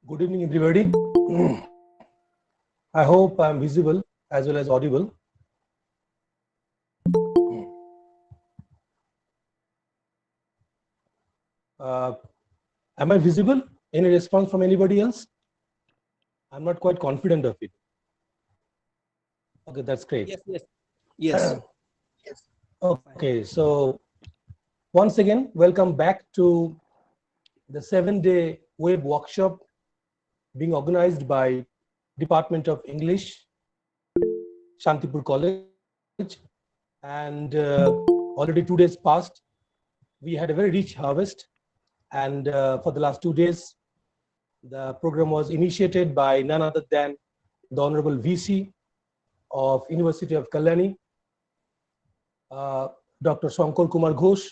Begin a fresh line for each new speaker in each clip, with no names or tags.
Good evening, everybody. I hope I'm visible as well as audible. Am I visible? Any response from anybody else? I'm not quite confident of it. Okay, that's great.
Yes.
Okay, so once again, welcome back to the 7-day web workshop being organized by Department of English, Shantipur College. And already 2 days passed. We had a very rich harvest. And for the last 2 days, the program was initiated by none other than the Honorable VC of University of Kalyani, Dr. Shankar Kumar Ghosh,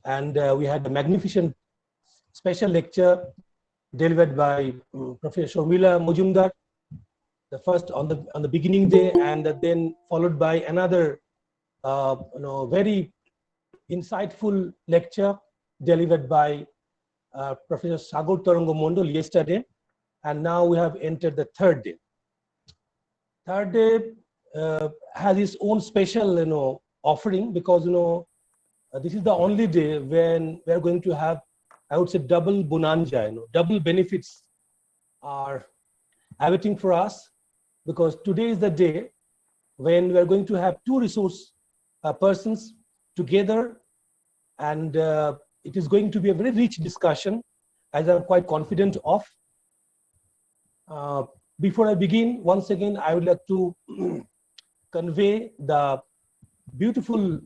and we had a magnificent special lecture delivered by Professor Mila Mujumdar, the first on the beginning day, and then followed by another very insightful lecture delivered by Professor Sagar Tarango Mondol yesterday, and now we have entered the third day. Third day has its own special offering, because this is the only day when we are going to have, I would say, double bonanza, double benefits are awaiting for us, because today is the day when we are going to have two resource persons together, and it is going to be a very rich discussion, as I'm quite confident of. Before I begin, once again, I would like to convey the beautiful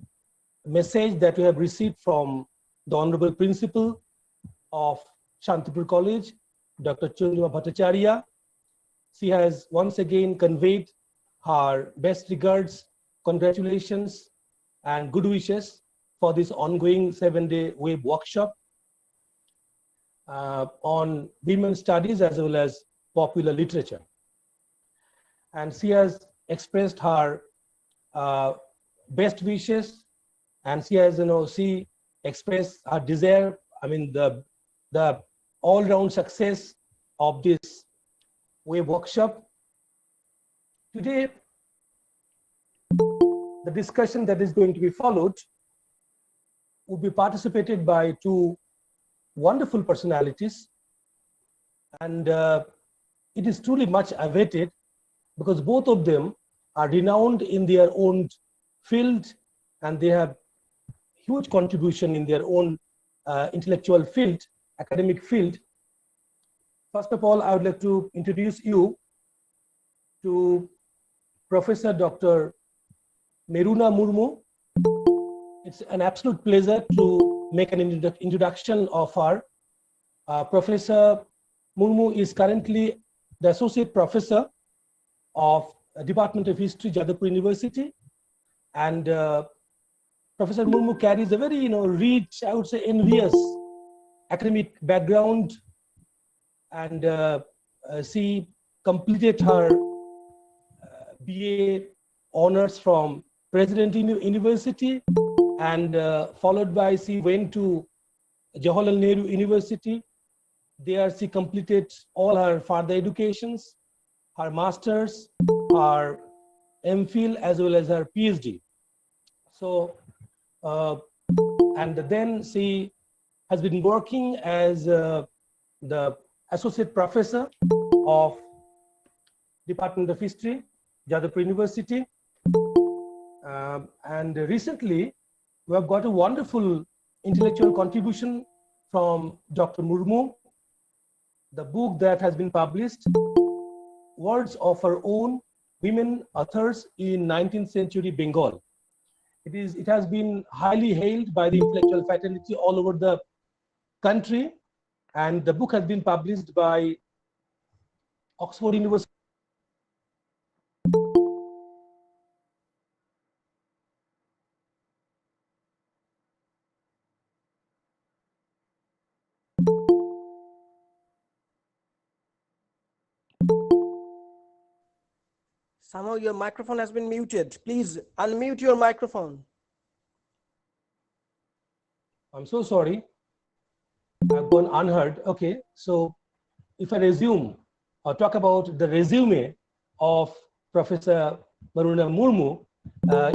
message that we have received from the Honorable Principal of Shantipur College, Dr. Chandrima Bhattacharya. She has once again conveyed her best regards, congratulations, and good wishes for this ongoing 7-day web workshop on women's studies as well as popular literature. And she has expressed her best wishes, and she has, she expressed her desire, the all-round success of this web workshop. Today, the discussion that is going to be followed will be participated by two wonderful personalities, and it is truly much awaited, because both of them are renowned in their own field, and they have huge contribution in their own intellectual field, academic field. First of all, I would like to introduce you to Professor Dr. Niruna Murmu. It's an absolute pleasure to make an introduction of her. Professor Murmu is currently the Associate Professor of Department of History, Jadavpur University. And Professor Murmu carries a very rich, I would say envious academic background. And she completed her BA honors from President University, and followed by she went to Jawaharlal Nehru University. There she completed all her further educations, her masters, her MPhil, as well as her PhD. So, and then she has been working as the Associate Professor of Department of History, Jadavpur University. And recently, we have got a wonderful intellectual contribution from Dr. Murmu, the book that has been published, Words of Her Own, Women Authors in 19th Century Bengal. It has been highly hailed by the intellectual fraternity all over the country, and the book has been published by Oxford University.
Somehow your microphone has been muted. Please unmute your microphone.
I'm so sorry. I've gone unheard. Okay, so if I resume or talk about the resume of Professor Maroona Murmu,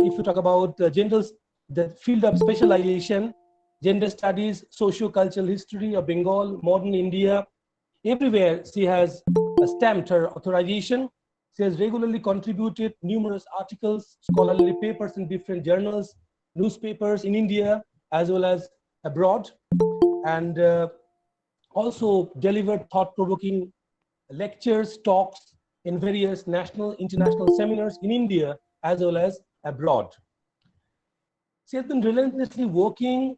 if you talk about the field of specialization, gender studies, socio-cultural history of Bengal, modern India, everywhere she has stamped her authorization. She has regularly contributed numerous articles, scholarly papers in different journals, newspapers in India, as well as abroad, and also delivered thought-provoking lectures, talks in various national, international seminars in India, as well as abroad. She has been relentlessly working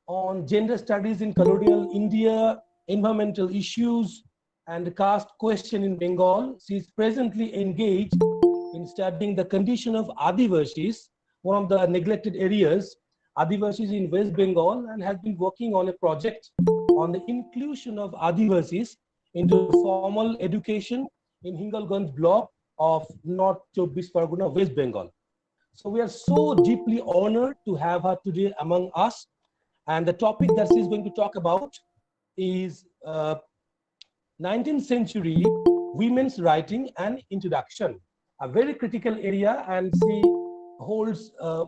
on gender studies in colonial India, environmental issues, and caste question in Bengal. She is presently engaged in studying the condition of Adivasis, one of the neglected areas, Adivasis in West Bengal, and has been working on a project on the inclusion of Adivasis into formal education in Hingalganj block of North 24 Pargana, West Bengal. So we are so deeply honored to have her today among us. And the topic that she's going to talk about is 19th century women's writing and introduction, a very critical area, and she holds a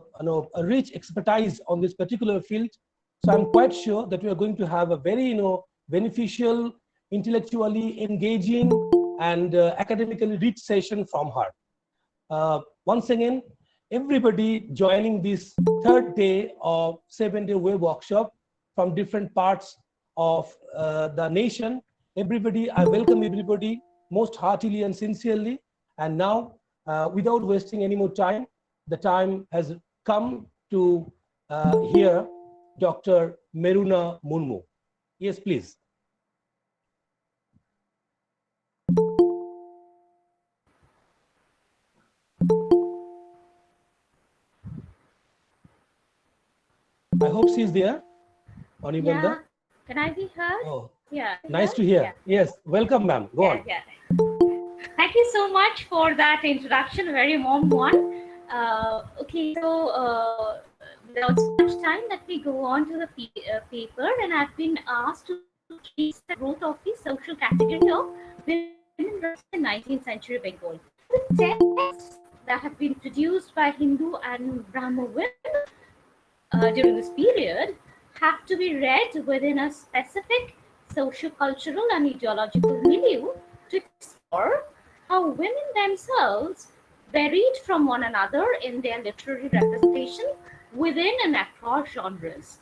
rich expertise on this particular field. So I'm quite sure that we are going to have a very beneficial, intellectually engaging, and academically rich session from her. Once again, everybody joining this third day of 7-day web workshop from different parts of the nation. Everybody, I welcome everybody most heartily and sincerely. And now, without wasting any more time, the time has come to hear Dr. Maroona Murmu. Yes, please. I hope she's there.
Yeah. Can I be heard?
Oh,
yeah.
Nice to hear. Yeah. Yes. Welcome, ma'am. Go on.
Yeah. Thank you so much for that introduction. A very warm one. Okay, so without much time, let me go on to the paper. And I've been asked to trace the growth of the social category of women rights in 19th century Bengal. The texts that have been produced by Hindu and Brahmo women during this period have to be read within a specific socio-cultural and ideological milieu to explore how women themselves varied from one another in their literary representation within and across genres.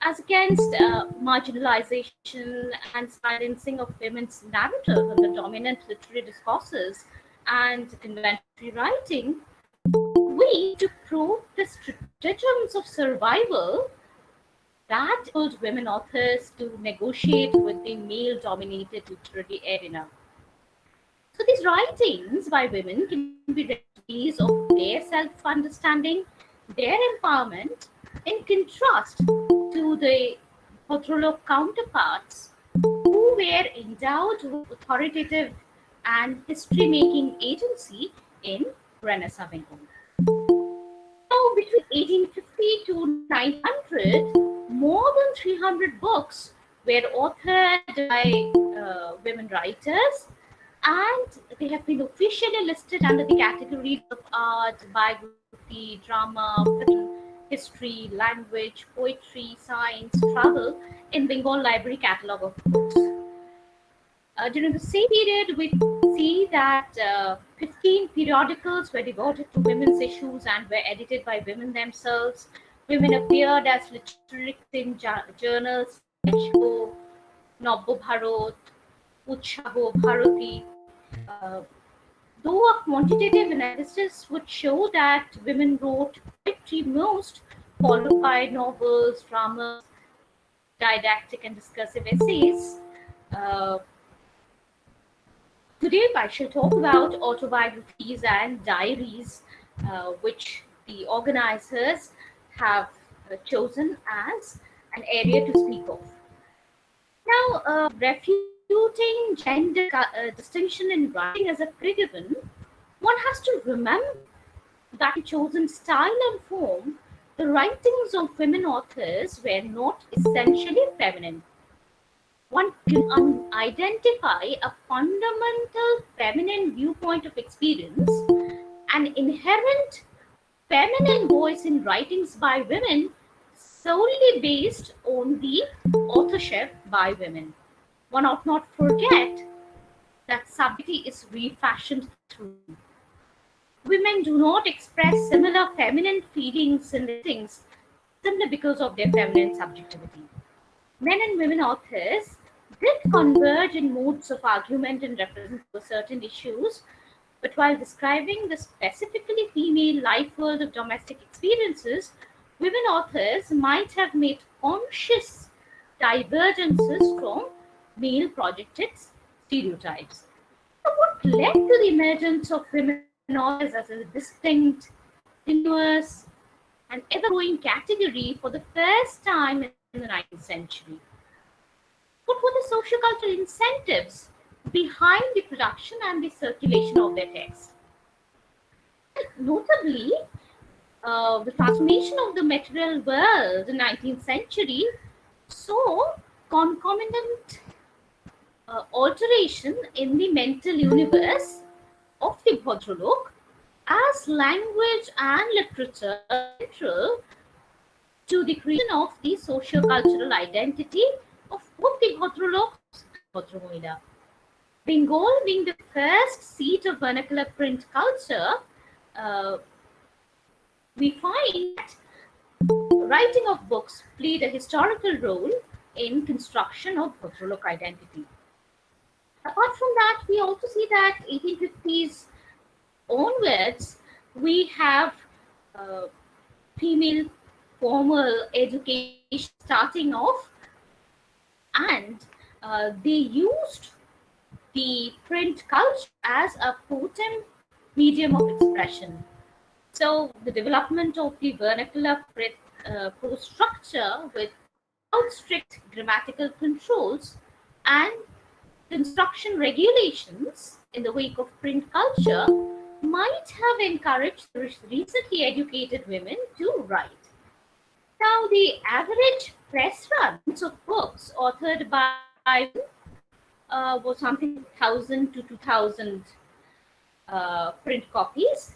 As against marginalization and silencing of women's narrative in the dominant literary discourses and contemporary writing, we to prove the stratagems of survival that enabled women authors to negotiate with the male-dominated literary arena. So these writings by women can be recipes of their self-understanding, their empowerment, in contrast to the Bhadralok counterparts who were endowed with authoritative and history-making agency in Renaissance Bengal. Now, between 1850 to 1900, more than 300 books were authored by women writers, and they have been officially listed under the categories of art, biography, drama, film, history, language, poetry, science, travel in Bengal Library Catalogue of Books. During the same period, we see that 15 periodicals were devoted to women's issues and were edited by women themselves. Women appeared as literary in journals like Nabbo Bharat, Utshaho, Bharati. Though a quantitative analysis would show that women wrote poetry most, followed by novels, dramas, didactic and discursive essays. Today, I shall talk about autobiographies and diaries, which the organizers have chosen as an area to speak of. Now, refuting gender distinction in writing as a pre-given, one has to remember that in chosen style and form, the writings of women authors were not essentially feminine. One can identify a fundamental feminine viewpoint of experience, an inherent feminine voice in writings by women solely based on the authorship by women. One ought not forget that subjectivity is refashioned through. Women do not express similar feminine feelings in their things simply because of their feminine subjectivity. Men and women authors did converge in modes of argument and represent certain issues, but while describing the specifically female life world of domestic experiences, women authors might have made conscious divergences from male projected stereotypes. So what led to the emergence of women authors as a distinct, continuous, and ever-growing category for the first time in the 19th century? What were the socio-cultural incentives behind the production and the circulation of their texts? Notably, the transformation of the material world in the 19th century saw concomitant alteration in the mental universe of the Bhadralok as language and literature central to the creation of the socio-cultural identity of both the Bhadraloks and Bhadramohila. Bengal being the first seat of vernacular print culture, we find that writing of books played a historical role in construction of Bhadralok identity. Apart from that, we also see that 1850s onwards, we have female formal education starting off, and they used the print culture as a potent medium of expression. So the development of the vernacular prose structure without strict grammatical controls and construction regulations in the wake of print culture might have encouraged recently educated women to write. Now, the average press runs of books authored by was something 1,000 to 2,000 print copies.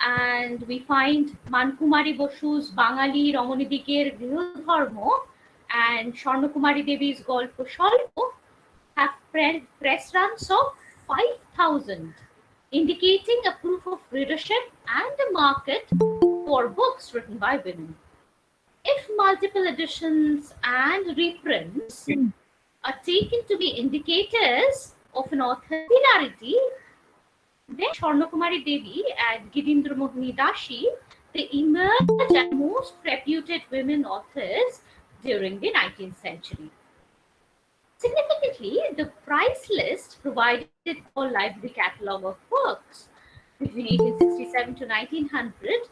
And we find Mankumari Basu's Bangali Ramonidikeর Gৃহধর্ম and Swarnakumari Debi's Golpo Sholpo have press runs of 5,000 indicating a proof of readership and a market for books written by women. If multiple editions and reprints are taken to be indicators of an author's popularity, then Swarnakumari Devi and Girindra Mohini Dashi, they emerged as most reputed women authors during the 19th century. Significantly, the price list provided for library catalogue of works between 1867 to 1900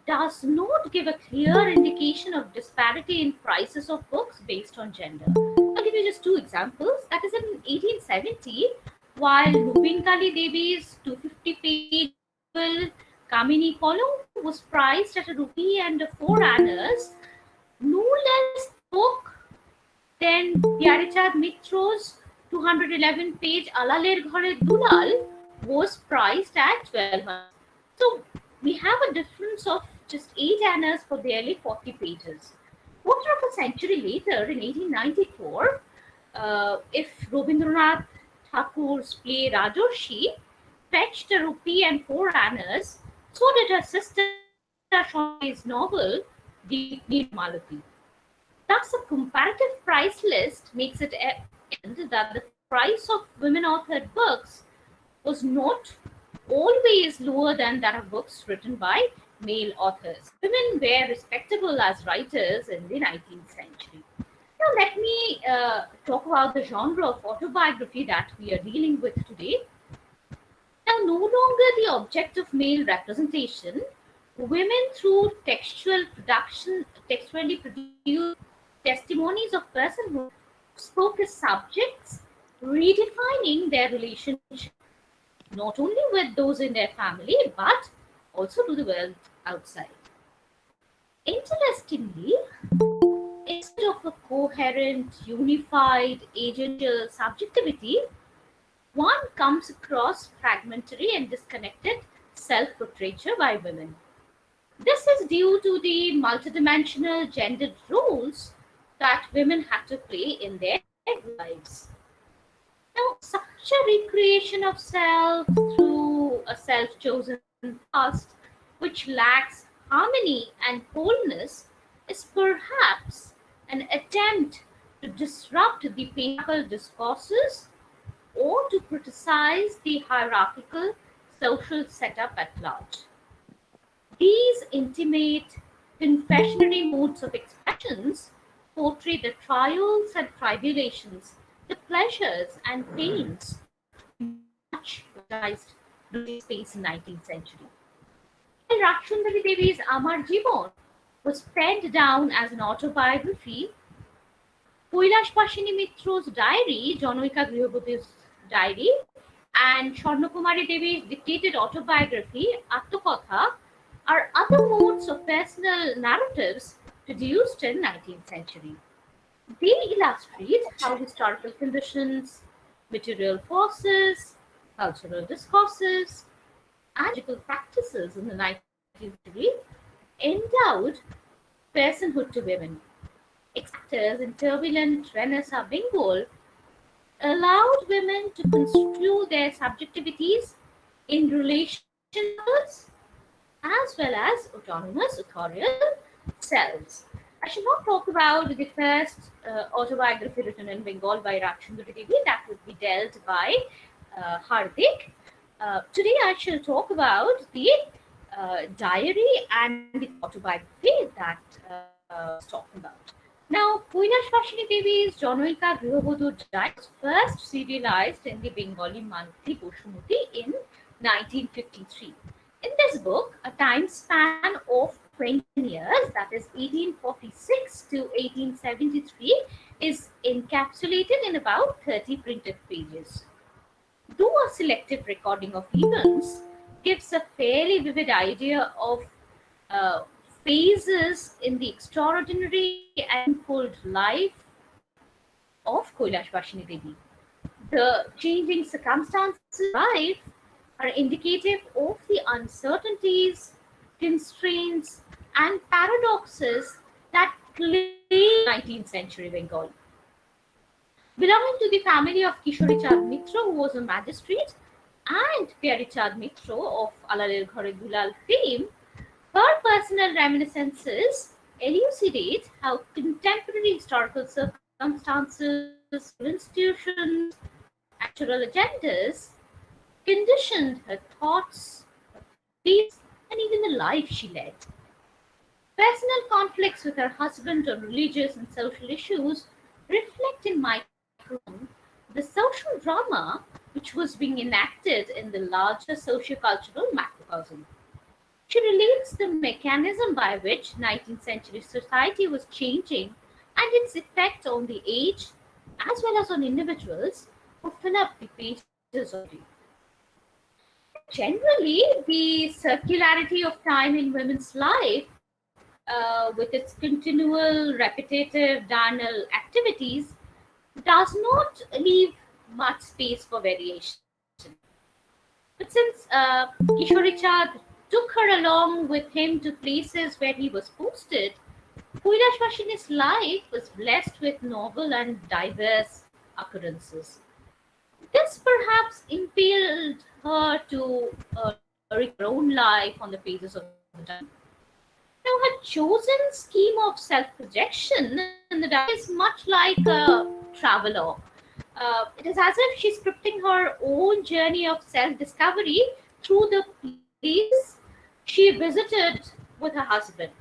does not give a clear indication of disparity in prices of books based on gender. I'll give you just two examples. That is, in 1870, while Bengali Debi's 250-page novel Kamini column was priced at ₹1 and 4 annas, no less book than Pyarechand Mitro's 211-page Alaler Ghare Dulal was priced at 12. So we have a difference of just 8 annas for barely 40 pages. Quarter of a century later, in 1894, if Rabindranath Thakur's play Rajarshi fetched ₹1 and 4 annas, so did her sister Shonai's novel, Deep Malati. Thus, a comparative price list makes it evident that the price of women-authored books was not always lower than that of books written by male authors. Women were respectable as writers in the 19th century. Now, let me talk about the genre of autobiography that we are dealing with today. Now, no longer the object of male representation, women through textually produced testimonies of personhood spoke as subjects, redefining their relationship not only with those in their family but also to the world outside. Interestingly, instead of a coherent, unified, agential subjectivity, one comes across fragmentary and disconnected self-portraiture by women. This is due to the multidimensional gendered roles that women had to play in their lives. Now, such a recreation of self through a self-chosen past, which lacks harmony and wholeness, is perhaps an attempt to disrupt the patriarchal discourses or to criticize the hierarchical social setup at large. These intimate, confessionary modes of expressions portray the trials and tribulations, the pleasures and pains much realized during space in 19th century. And Rassundari Devi's Amar Jibon was penned down as an autobiography. Kailash Mitro's diary, Janoika Grihoboti's diary, and Swarnakumari Devi's dictated autobiography, Atmakatha, are other modes of personal narratives produced in 19th century. They illustrate how historical conditions, material forces, cultural discourses, and magical practices in the 19th century endowed personhood to women. Actors in turbulent Renaissance Bengal allowed women to construe their subjectivities in relation to others as well as autonomous authorial selves. I should not talk about the first autobiography written in Bengal by Rassundari Devi. That would be dealt by Hardik. Today I shall talk about the diary and the autobiography that I was talking about. Now, Kailash Devi's Janoika Grihobotu diary was first serialized in the Bengali monthly Bosumati in 1953. In this book, a time span of 20 years, that is 1846 to 1873, is encapsulated in about 30 printed pages. Though a selective recording of events gives a fairly vivid idea of phases in the extraordinary and unfold life of Kailash Devi. The changing circumstances of life are indicative of the uncertainties, constraints, and paradoxes that plague 19th century Bengal. Belonging to the family of Kishori Chand Mitra, who was a magistrate, and Pyari Chand Mitro of Alaler Ghare Gulal fame, her personal reminiscences elucidate how contemporary historical circumstances, institutions, cultural agendas conditioned her thoughts, her beliefs, and even the life she led. Personal conflicts with her husband on religious and social issues reflect in microcosm the social drama which was being enacted in the larger sociocultural macrocosm. She relates the mechanism by which 19th century society was changing and its effect on the age as well as on individuals who fill up the pages of it. Generally, the circularity of time in women's life, with its continual, repetitive, diurnal activities, does not leave much space for variation. But since Kishori Chand took her along with him to places where he was posted, Kailashvasini's life was blessed with novel and diverse occurrences. This perhaps impelled her to her own life on the pages of the diary. Now, her chosen scheme of self-projection in the diary is much like a travelogue. It is as if she's scripting her own journey of self-discovery through the places she visited with her husband.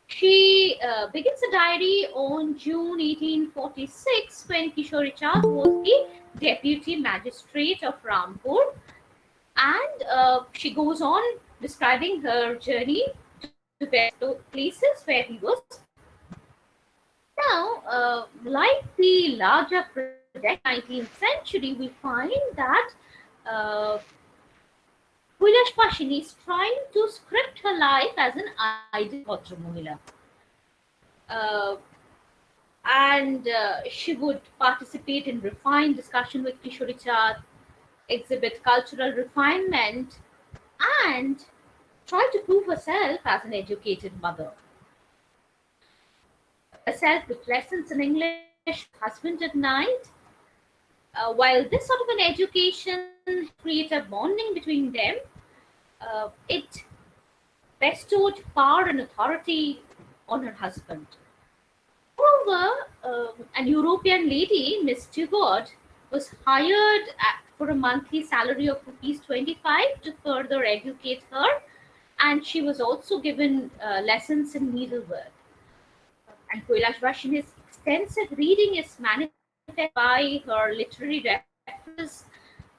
She begins the diary on June 1846 when Kishori Chand was the deputy magistrate of Rampur, and she goes on describing her journey to various places where he was. Now, like the larger project 19th century, we find that Kailashvasini is trying to script her life as an ideal Bhadramuhila. And she would participate in refined discussion with Kishori Chand, exhibit cultural refinement, and try to prove herself as an educated mother. Herself with lessons in English, husband at night. While this sort of an education creates a bonding between them, it bestowed power and authority on her husband. Moreover, an European lady, Miss Tugod, was hired for a monthly salary of rupees 25 to further educate her, and she was also given lessons in needlework. And Kailashvasini's extensive reading is manifested by her literary references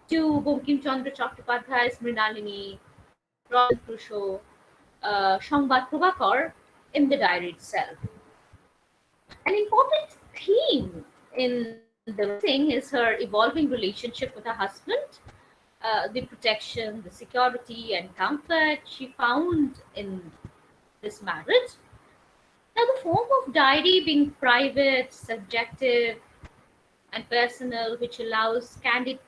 to Bankim Chandra Chattopadhyay's Mrinalini, Robin Crusoe, Sambad Prabhakar in the diary itself. An important theme in the thing is her evolving relationship with her husband, the protection, the security, and comfort she found in this marriage. Now, the form of diary being private, subjective, and personal, which allows candid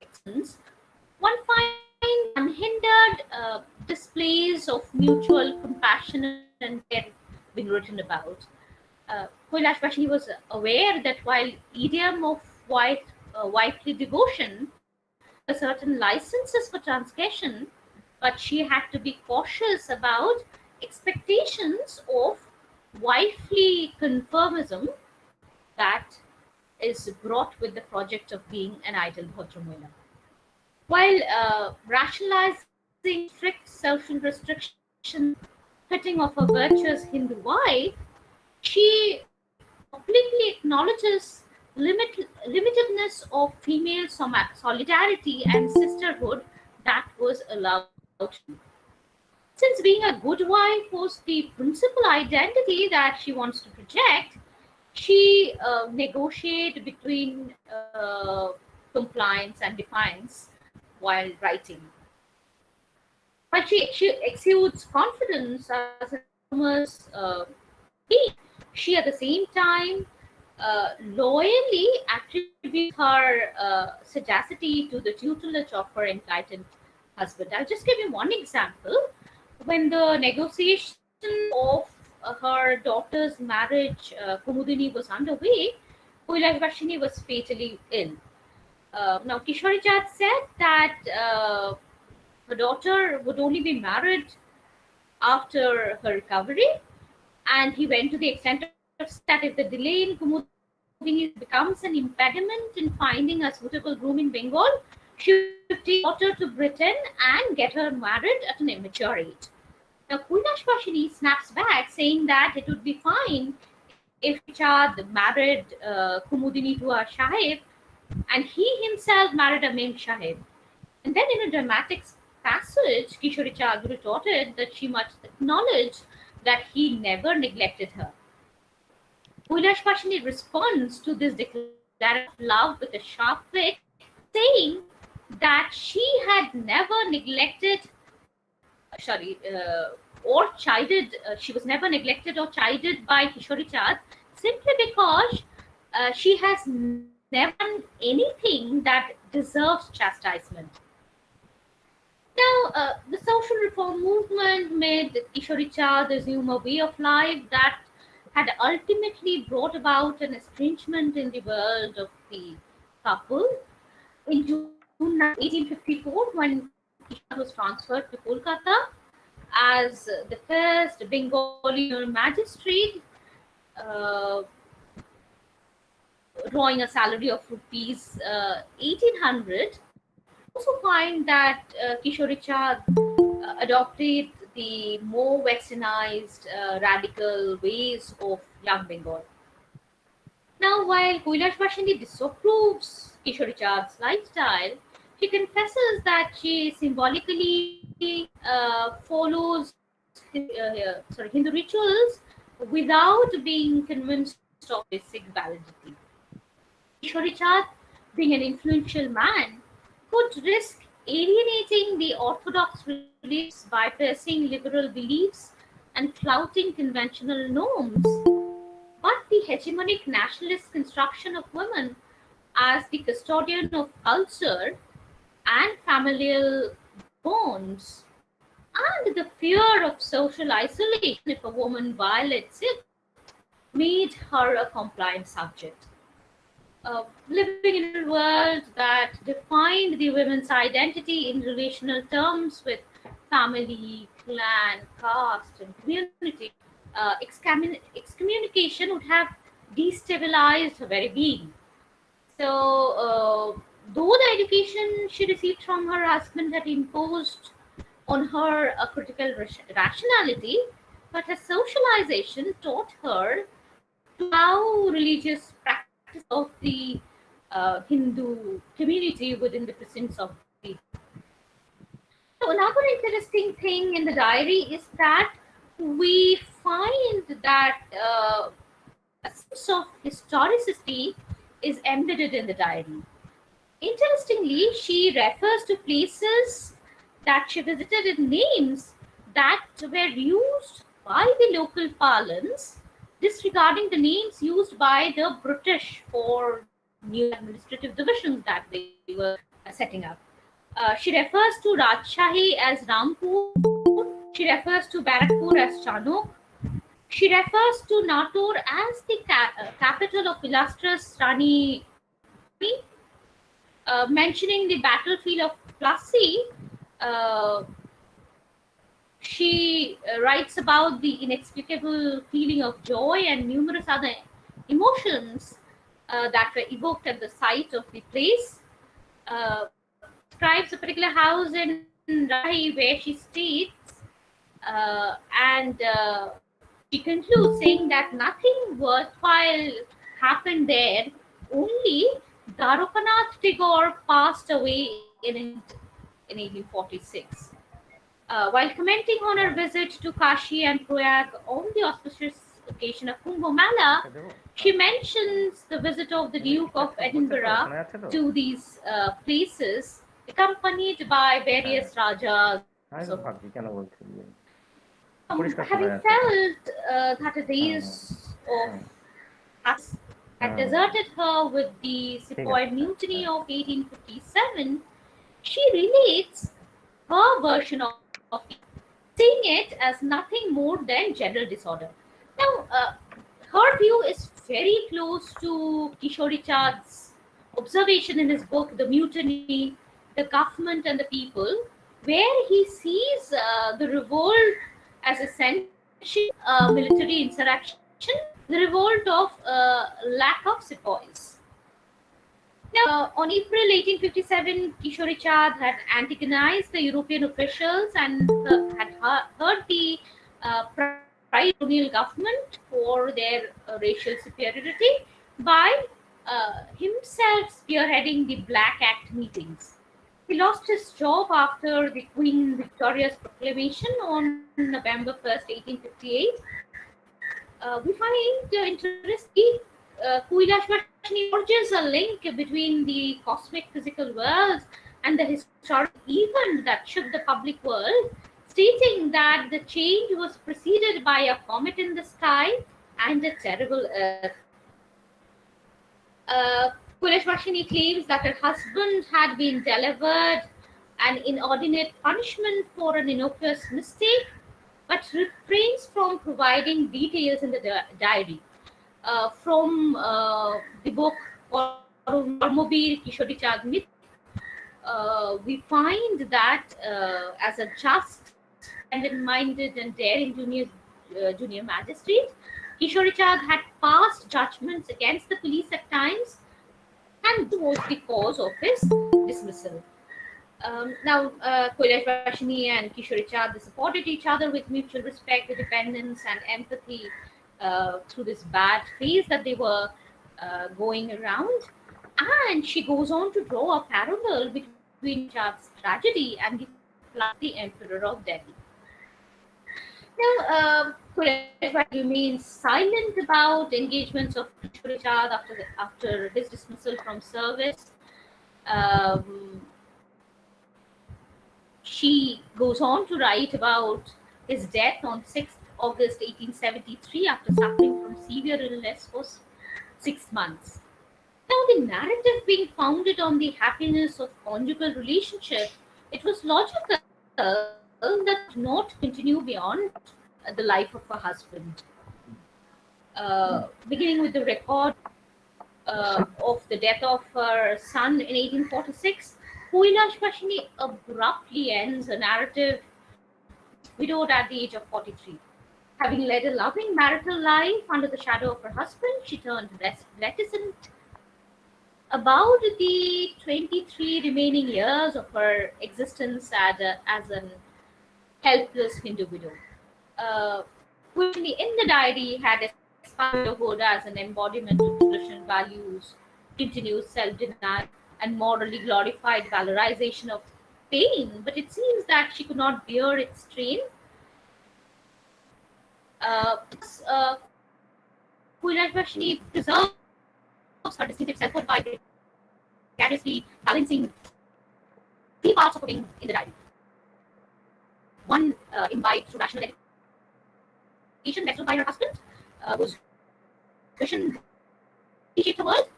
expressions, one finds unhindered displays of mutual compassion and care being written about. Kailashvasini was aware that while idiom of wifely devotion, there were certain licenses for transgression, but she had to be cautious about expectations of wifely conformism that is brought with the project of being an ideal Bhadramuhila. While rationalizing strict social restrictions fitting of a virtuous Hindu wife, she publicly acknowledges limitedness of female solidarity and sisterhood that was allowed. Since being a good wife was the principal identity that she wants to project, she negotiated between compliance and defiance while writing. But she exudes confidence as an enormous being. She at the same time loyally attributes her sagacity to the tutelage of her entitled husband. I'll just give you one example. When the negotiation of her daughter's marriage, Kumudini, was underway, Kailashvasini was fatally ill. Now, Kishori Chand said that her daughter would only be married after her recovery, and he went to the extent of saying that if the delay in Kumudini becomes an impediment in finding a suitable groom in Bengal, she would take her daughter to Britain and get her married at an immature age. Now, Kailash Vashini snaps back, saying that it would be fine if Chand married Kumudini to a Sahib and he himself married a Mem Sahib. And then in a dramatic passage, Kishori Chand retorted that she must acknowledge that he never neglected her. Kailash Vashini responds to this declaration of love with a sharp wit, saying that she had never neglected, or chided, she was never neglected or chided by Kishori Chand simply because she has never done anything that deserves chastisement. Now, the social reform movement made Kishori Chand assume a way of life that had ultimately brought about an estrangement in the world of the couple. In June 1854, when Kishori was transferred to Kolkata as the first Bengali magistrate, drawing a salary of rupees 1800, also find that Kishori Chand adopted the more westernized radical ways of young Bengal. Now, while Kailash Vashini disapproves Kishori Chand's lifestyle, she confesses that she symbolically follows Hindu rituals without being convinced of basic validity. Kishori Chand, being an influential man, could risk alienating the orthodox beliefs, bypassing liberal beliefs, and flouting conventional norms. But the hegemonic nationalist construction of women as the custodian of culture and familial bonds, and the fear of social isolation if a woman violates it, made her a compliant subject. Living in a world that defined the women's identity in relational terms with family, clan, caste, and community, excommunication would have destabilized her very being. So, though the education she received from her husband had imposed on her a critical rationality, but her socialization taught her to allow religious practice of the Hindu community within the presence of the. So another interesting thing in the diary is that we find that a sense of historicity is embedded in the diary. Interestingly, she refers to places that she visited in names that were used by the local parlance, disregarding the names used by the British for new administrative divisions that they were setting up. She refers to Rajshahi as Rampur. She refers to Barakpur as Chanok. She refers to Natur as the capital of illustrious Rani, mentioning the battlefield of Plassey. She writes about the inexplicable feeling of joy and numerous other emotions that were evoked at the sight of the place. Describes a particular house in Rahi where she stays, and she concludes saying that nothing worthwhile happened there, only Darupanath Tagore passed away in 1846. While commenting on her visit to Kashi and Prayag on the auspicious occasion of Kumbh Mela, she mentions the visit of the Duke of Edinburgh to these places, accompanied by various Rajas. Having felt that the days of had deserted her with the Sepoy Mutiny of 1857, she relates her version of it, seeing it as nothing more than general disorder. Now, her view is very close to Kishori Chand's observation in his book, The Mutiny, the Government and the People, where he sees the revolt as essentially military insurrection, the revolt of lack of sepoys. Now, on April 1857, Kishori Chand had antagonized the European officials and had hurt the pride colonial government for their racial superiority by himself spearheading the Black Act meetings. He lost his job after the Queen Victoria's proclamation on November 1st, 1858. We find interesting Kuilash Vashni forges a link between the cosmic physical world and the historic event that shook the public world, stating that the change was preceded by a comet in the sky and a terrible earth. Kuilash Vashni claims that her husband had been delivered an inordinate punishment for an innocuous mistake, but refrains from providing details in the diary. From the book Murmur Kishori Chand Myth, we find that as a just, independent-minded and daring junior magistrate, Kishori Chand had passed judgments against the police at times, and was the cause of his dismissal. Now, Kuilash Vashni and Kishori Chand supported each other with mutual respect, independence, and empathy through this bad phase that they were going around. And she goes on to draw a parallel between Chand's tragedy and the Emperor of Delhi. Now, Kuilash remains silent about engagements of Kishori Chand after his dismissal from service. She goes on to write about his death on 6th August 1873 after suffering from severe illness for 6 months. Now, the narrative being founded on the happiness of conjugal relationship, it was logical that not continue beyond the life of her husband. Beginning with the record of the death of her son in 1846, Kuilash Vashni abruptly ends a narrative widowed at the age of 43. Having led a loving marital life under the shadow of her husband, she turned reticent about the 23 remaining years of her existence as an helpless Hindu widow. Vashni in the diary had espoused widowhood as an embodiment of traditional values, continuous self-denial, and morally glorified valorization of pain, but it seems that she could not bear its strain. Kuilash Vashni preserves her distinctive selfhood by vicariously balancing three parts of cooking in the diary. One imbibed through rational education, led by her husband, whose vision reshaped the world.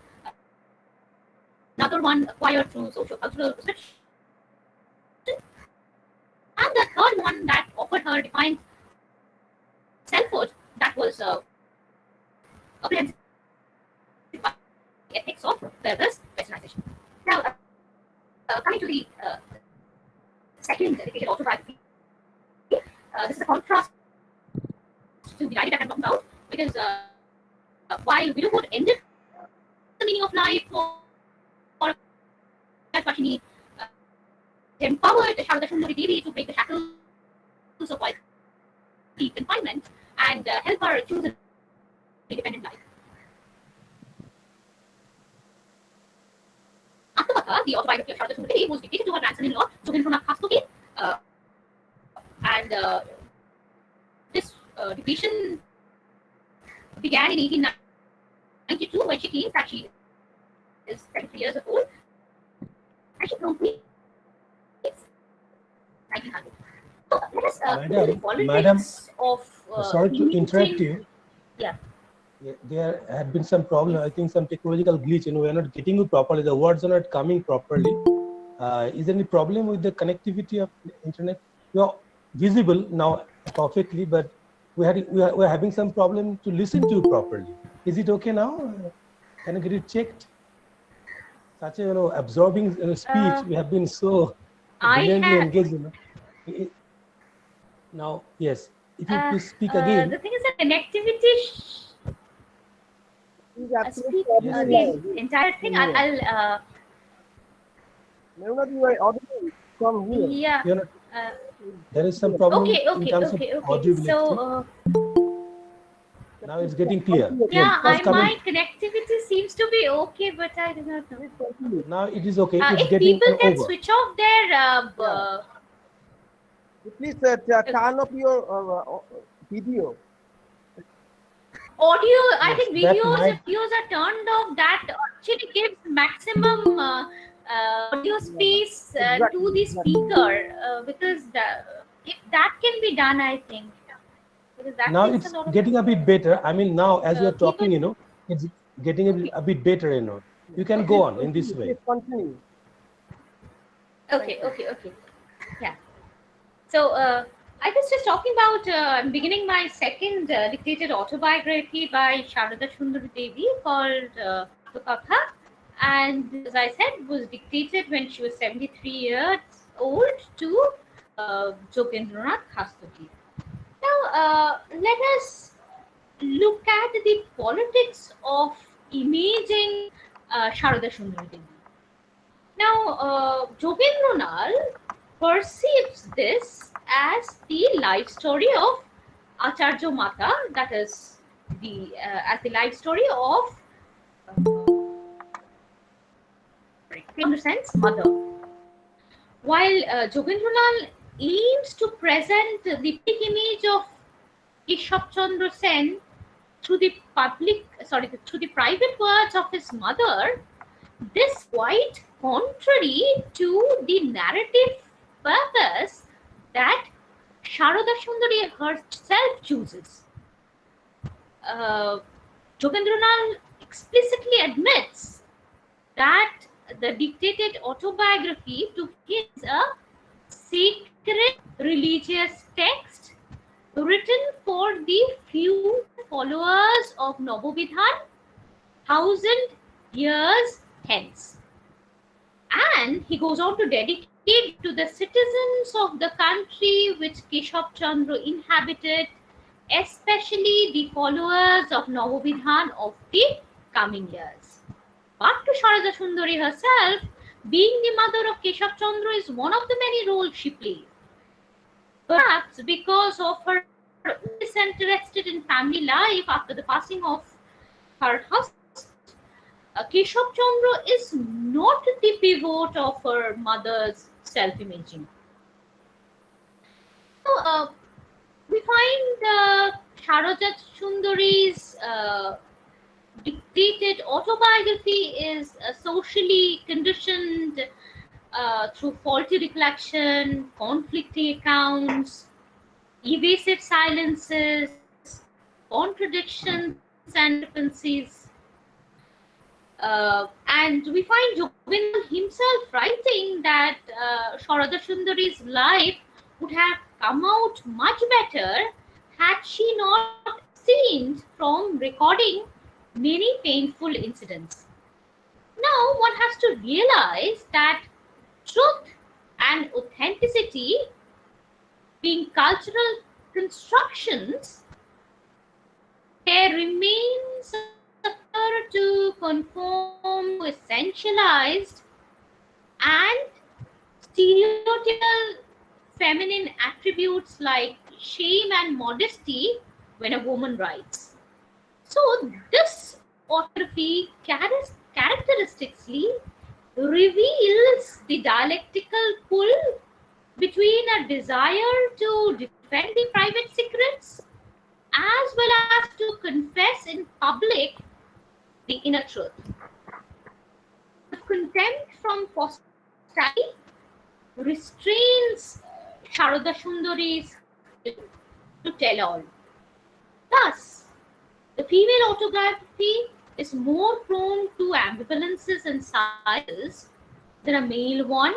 Another one acquired through socio-cultural perception. And the third one that offered her defined selfhood that was apprehended by the ethics of various westernization. Now, coming to the second dedicated autobiography, this is a contrast to the diary that I'm talking about, because while widowhood ended the meaning of life for Vashni, empowered Hardik Debi to break the shackles of deep confinement and help her choose an independent life. After the autobiography of Hardik Debi was dictated to her grandson-in-law, Niruna, and this dictation began in 1892 when she claims that she is 73 years old, and she completes 1900. So let us
Madam,
the politics of
sorry to interrupt you.
Yeah.
There had been some problem. I think some technological glitch. We are not getting you properly. The words are not coming properly. Is there any problem with the connectivity of the internet? You are visible now perfectly, but we are having some problem to listen to you properly. Is it okay now? Can I get it checked? such a absorbing speech. We have been so
I
brilliantly
have.
engaged. Now, yes, if you please speak again.
The thing is that connectivity.
He's
Speak
absolutely
Yes,
audible.
yes.
the entire thing. I'll
Murmur, you are audible from here.
yeah.
You know,
Uh,
there is some problem in
okay.
terms of audibility.
So
Now it's getting clear.
yeah,
Please come
my
in.
connectivity seems to be okay, but I do not know.
Now it is okay. It's
If
getting
people can
over.
switch off their
Yeah. Please turn off your video.
audio, I
Yes,
think
that
videos,
might.
if videos are turned off, that actually gives maximum audio space to
Exactly,
the
exactly.
speaker, because if that can be done, I think. Because that
Now
takes
it's
a lot of
getting a bit better. I mean, now as we are
people.
talking, it's getting
Okay.
a bit better. You can go on in this way.
Please continue.
Okay. Yeah. So I was just talking about I'm beginning my second dictated autobiography by Sharada Sundari Debi called Katha, and as I said, was dictated when she was 73 years old to Jogendranath Hastati. Now let us look at the politics of imaging Sharada Sundari Devi. Now, Jogendranath perceives this as the life story of Acharya Mata, that is as the life story of, in a sense, mother. While Jogendranath aims to present the big image of Keshav Chandra Sen through the private words of his mother, this quite contrary to the narrative purpose that Sharada Sundari herself chooses. Jogendranath explicitly admits that the dictated autobiography to him is a sacred religious text written for the few followers of Nabobidhan 1,000 years hence. And he goes on to dedicate to the citizens of the country which Keshav Chandra inhabited, especially the followers of Nabobidhan of the coming years. But to Sharada Sundari herself, being the mother of Keshav Chandra is one of the many roles she played. Perhaps because of her disinterested in family life after the passing of her husband, Keshav Chandra is not the pivot of her mother's self-imaging. So, we find Sharada Sundari's dictated autobiography is socially conditioned through faulty recollection, conflicting accounts, evasive silences, contradictions, and discrepancies. And we find Jogendranath himself writing that Sharada Sundari's life would have come out much better had she not abstained from recording many painful incidents. Now, one has to realize that truth and authenticity, being cultural constructions, there remains to conform to essentialized and stereotypical feminine attributes like shame and modesty when a woman writes. So this autobiography characteristically reveals the dialectical pull between a desire to defend the private secrets as well as to confess in public the inner truth. The contempt from posterity restrains Sharada Sundari's to tell all. Thus, the female autobiography is more prone to ambivalences and silences than a male one.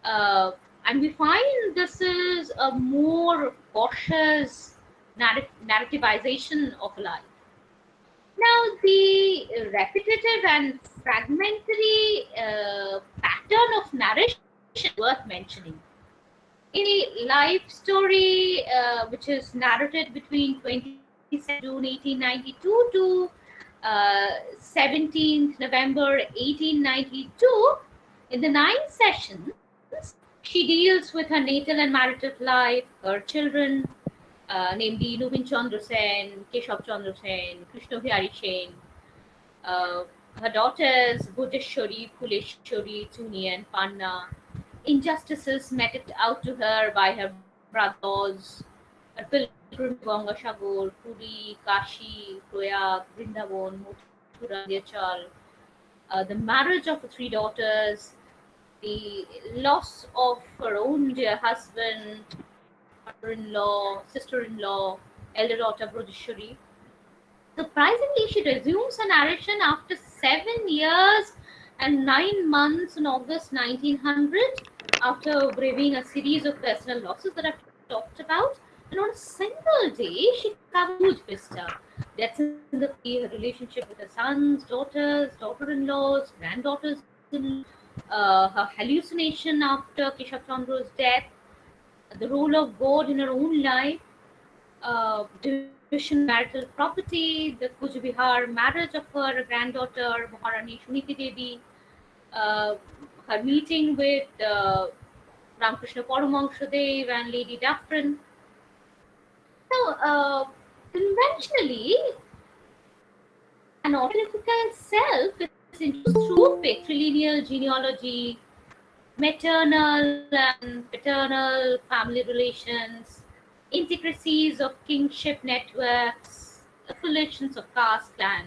And we find this is a more cautious narrativization of life. Now, the repetitive and fragmentary pattern of narration worth mentioning. In a life story which is narrated between 27 June 1892 to 17th November 1892, in the 9 sessions, she deals with her natal and marital life, her children, namely Nubin Chandra Sen, Keshav Chandra Sen, Krishna Bihari Sen, her daughters Bhujeshwari, Phuleshwari, Tuni, and Panna, injustices meted out to her by her brothers, her pilgrim to Gangasagor, Puri, Kashi, Proyag, Vrindavan, Mathura, Vyachal, the marriage of her 3 daughters, the loss of her own dear husband, mother-in-law, sister-in-law, elder daughter Brodeshwari. Surprisingly, she resumes her narration after 7 years and 9 months in August 1900, after braving a series of personal losses that I've talked about. And on a single day, she covers a huge vista. Deaths in the family, her relationship with her sons, daughters, daughter-in-laws, granddaughters, her hallucination after Keshav Chandra's death, the role of God in her own life, division marital property, the Kuch Bihar marriage of her granddaughter Maharani Shuniti Debi, her meeting with Ramakrishna Paramahansadev and Lady Dufferin. So, conventionally, an autobiographical self is introduced through patrilineal genealogy, maternal and paternal family relations, intricacies of kingship networks, affiliations of caste, clan.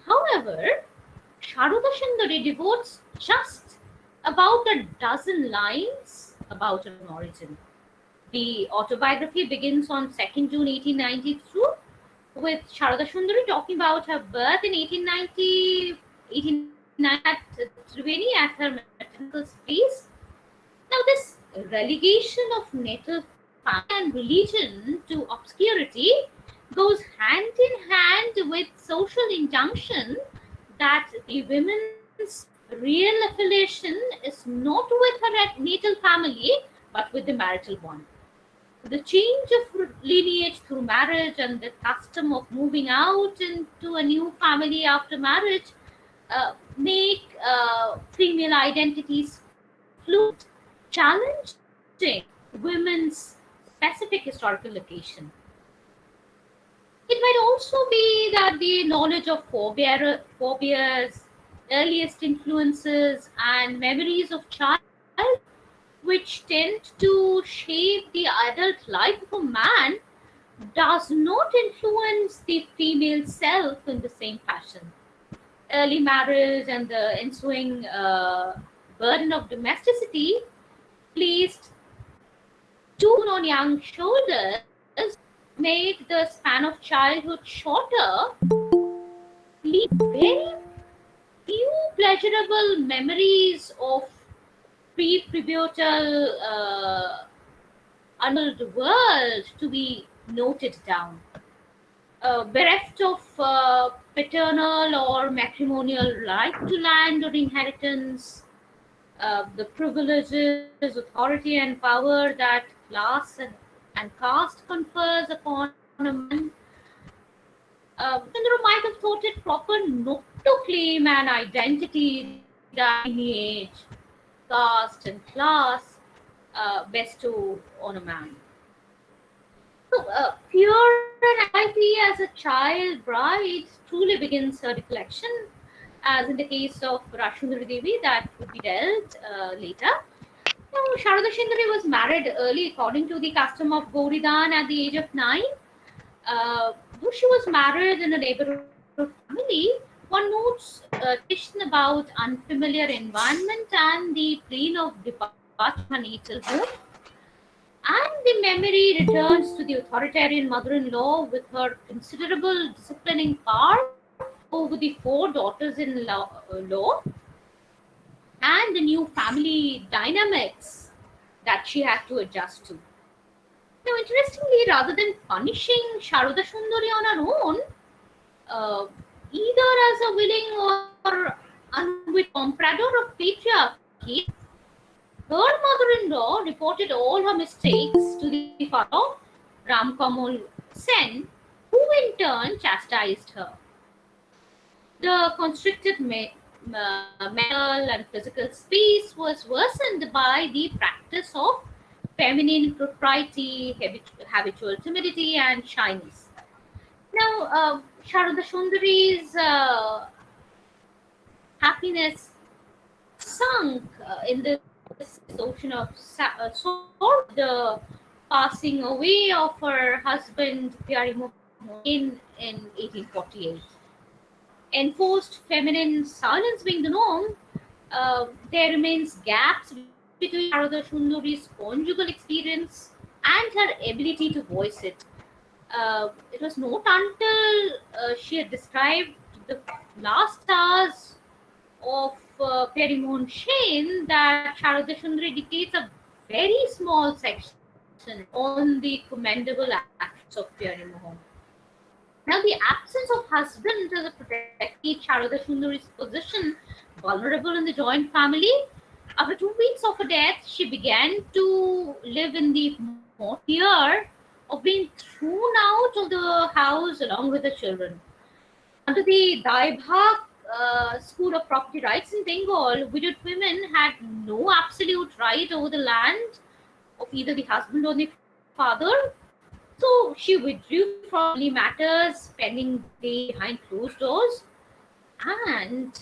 However, Sharuda Sundari devotes just about a dozen lines about her origin. The autobiography begins on 2nd June 1892 with Sharuda Sundari talking about her birth in 1890 at Triveni at her maternal place. Now, this relegation of natal family and religion to obscurity goes hand in hand with social injunction that the women's real affiliation is not with her natal family but with the marital one. The change of lineage through marriage and the custom of moving out into a new family after marriage make female identities fluid, challenging women's specific historical location. It might also be that the knowledge of forebears, earliest influences, and memories of child, which tend to shape the adult life of a man, does not influence the female self in the same fashion. Early marriage and the ensuing burden of domesticity placed too on young shoulders made the span of childhood shorter, leave very few pleasurable memories of pre-pubertal adult world to be noted down. Bereft of paternal or matrimonial right to land or inheritance, the privileges, authority, and power that class and caste confers upon a man, Chandra might have thought it proper not to claim an identity that lineage, caste, and class bestow on a man. So, pure anxiety as a child bride truly begins her reflection, as in the case of Rassundari Devi, that would be dealt later. Now, Sharuda Sundari was married early according to the custom of Gauridan at the age of 9. Though she was married in a neighborhood family, one notes tradition about unfamiliar environment and the plane of departure from her natal home. And the memory returns to the authoritarian mother-in-law with her considerable disciplining power over the 4 daughters-in-law and the new family dynamics that she had to adjust to. Now, interestingly, rather than punishing Sharuda Sundari on her own, either as a willing or unwitting comprador of patriarchy, her mother-in-law reported all her mistakes to the father, Ram Kamal Sen, who in turn chastised her. The constricted mental and physical space was worsened by the practice of feminine propriety, habitual timidity, and shyness. Now, Sharada Sundari's happiness sunk in this ocean of sorrow, the passing away of her husband, Pyari in 1848. Enforced feminine silence being the norm, there remains gaps between Sharada Sundari's conjugal experience and her ability to voice it. It was not until she had described the last hours of Perimon Shane that Sharada Sundari dictates a very small section on the commendable acts of Perimon. Now, the absence of husband as a protector made Sharada Sundari's position vulnerable in the joint family. After 2 weeks of her death, she began to live in the fear of being thrown out of the house along with the children. Under the Daibhag school of property rights in Bengal, widowed women had no absolute right over the land of either the husband or the father. So she withdrew from family matters, spending day behind closed doors, and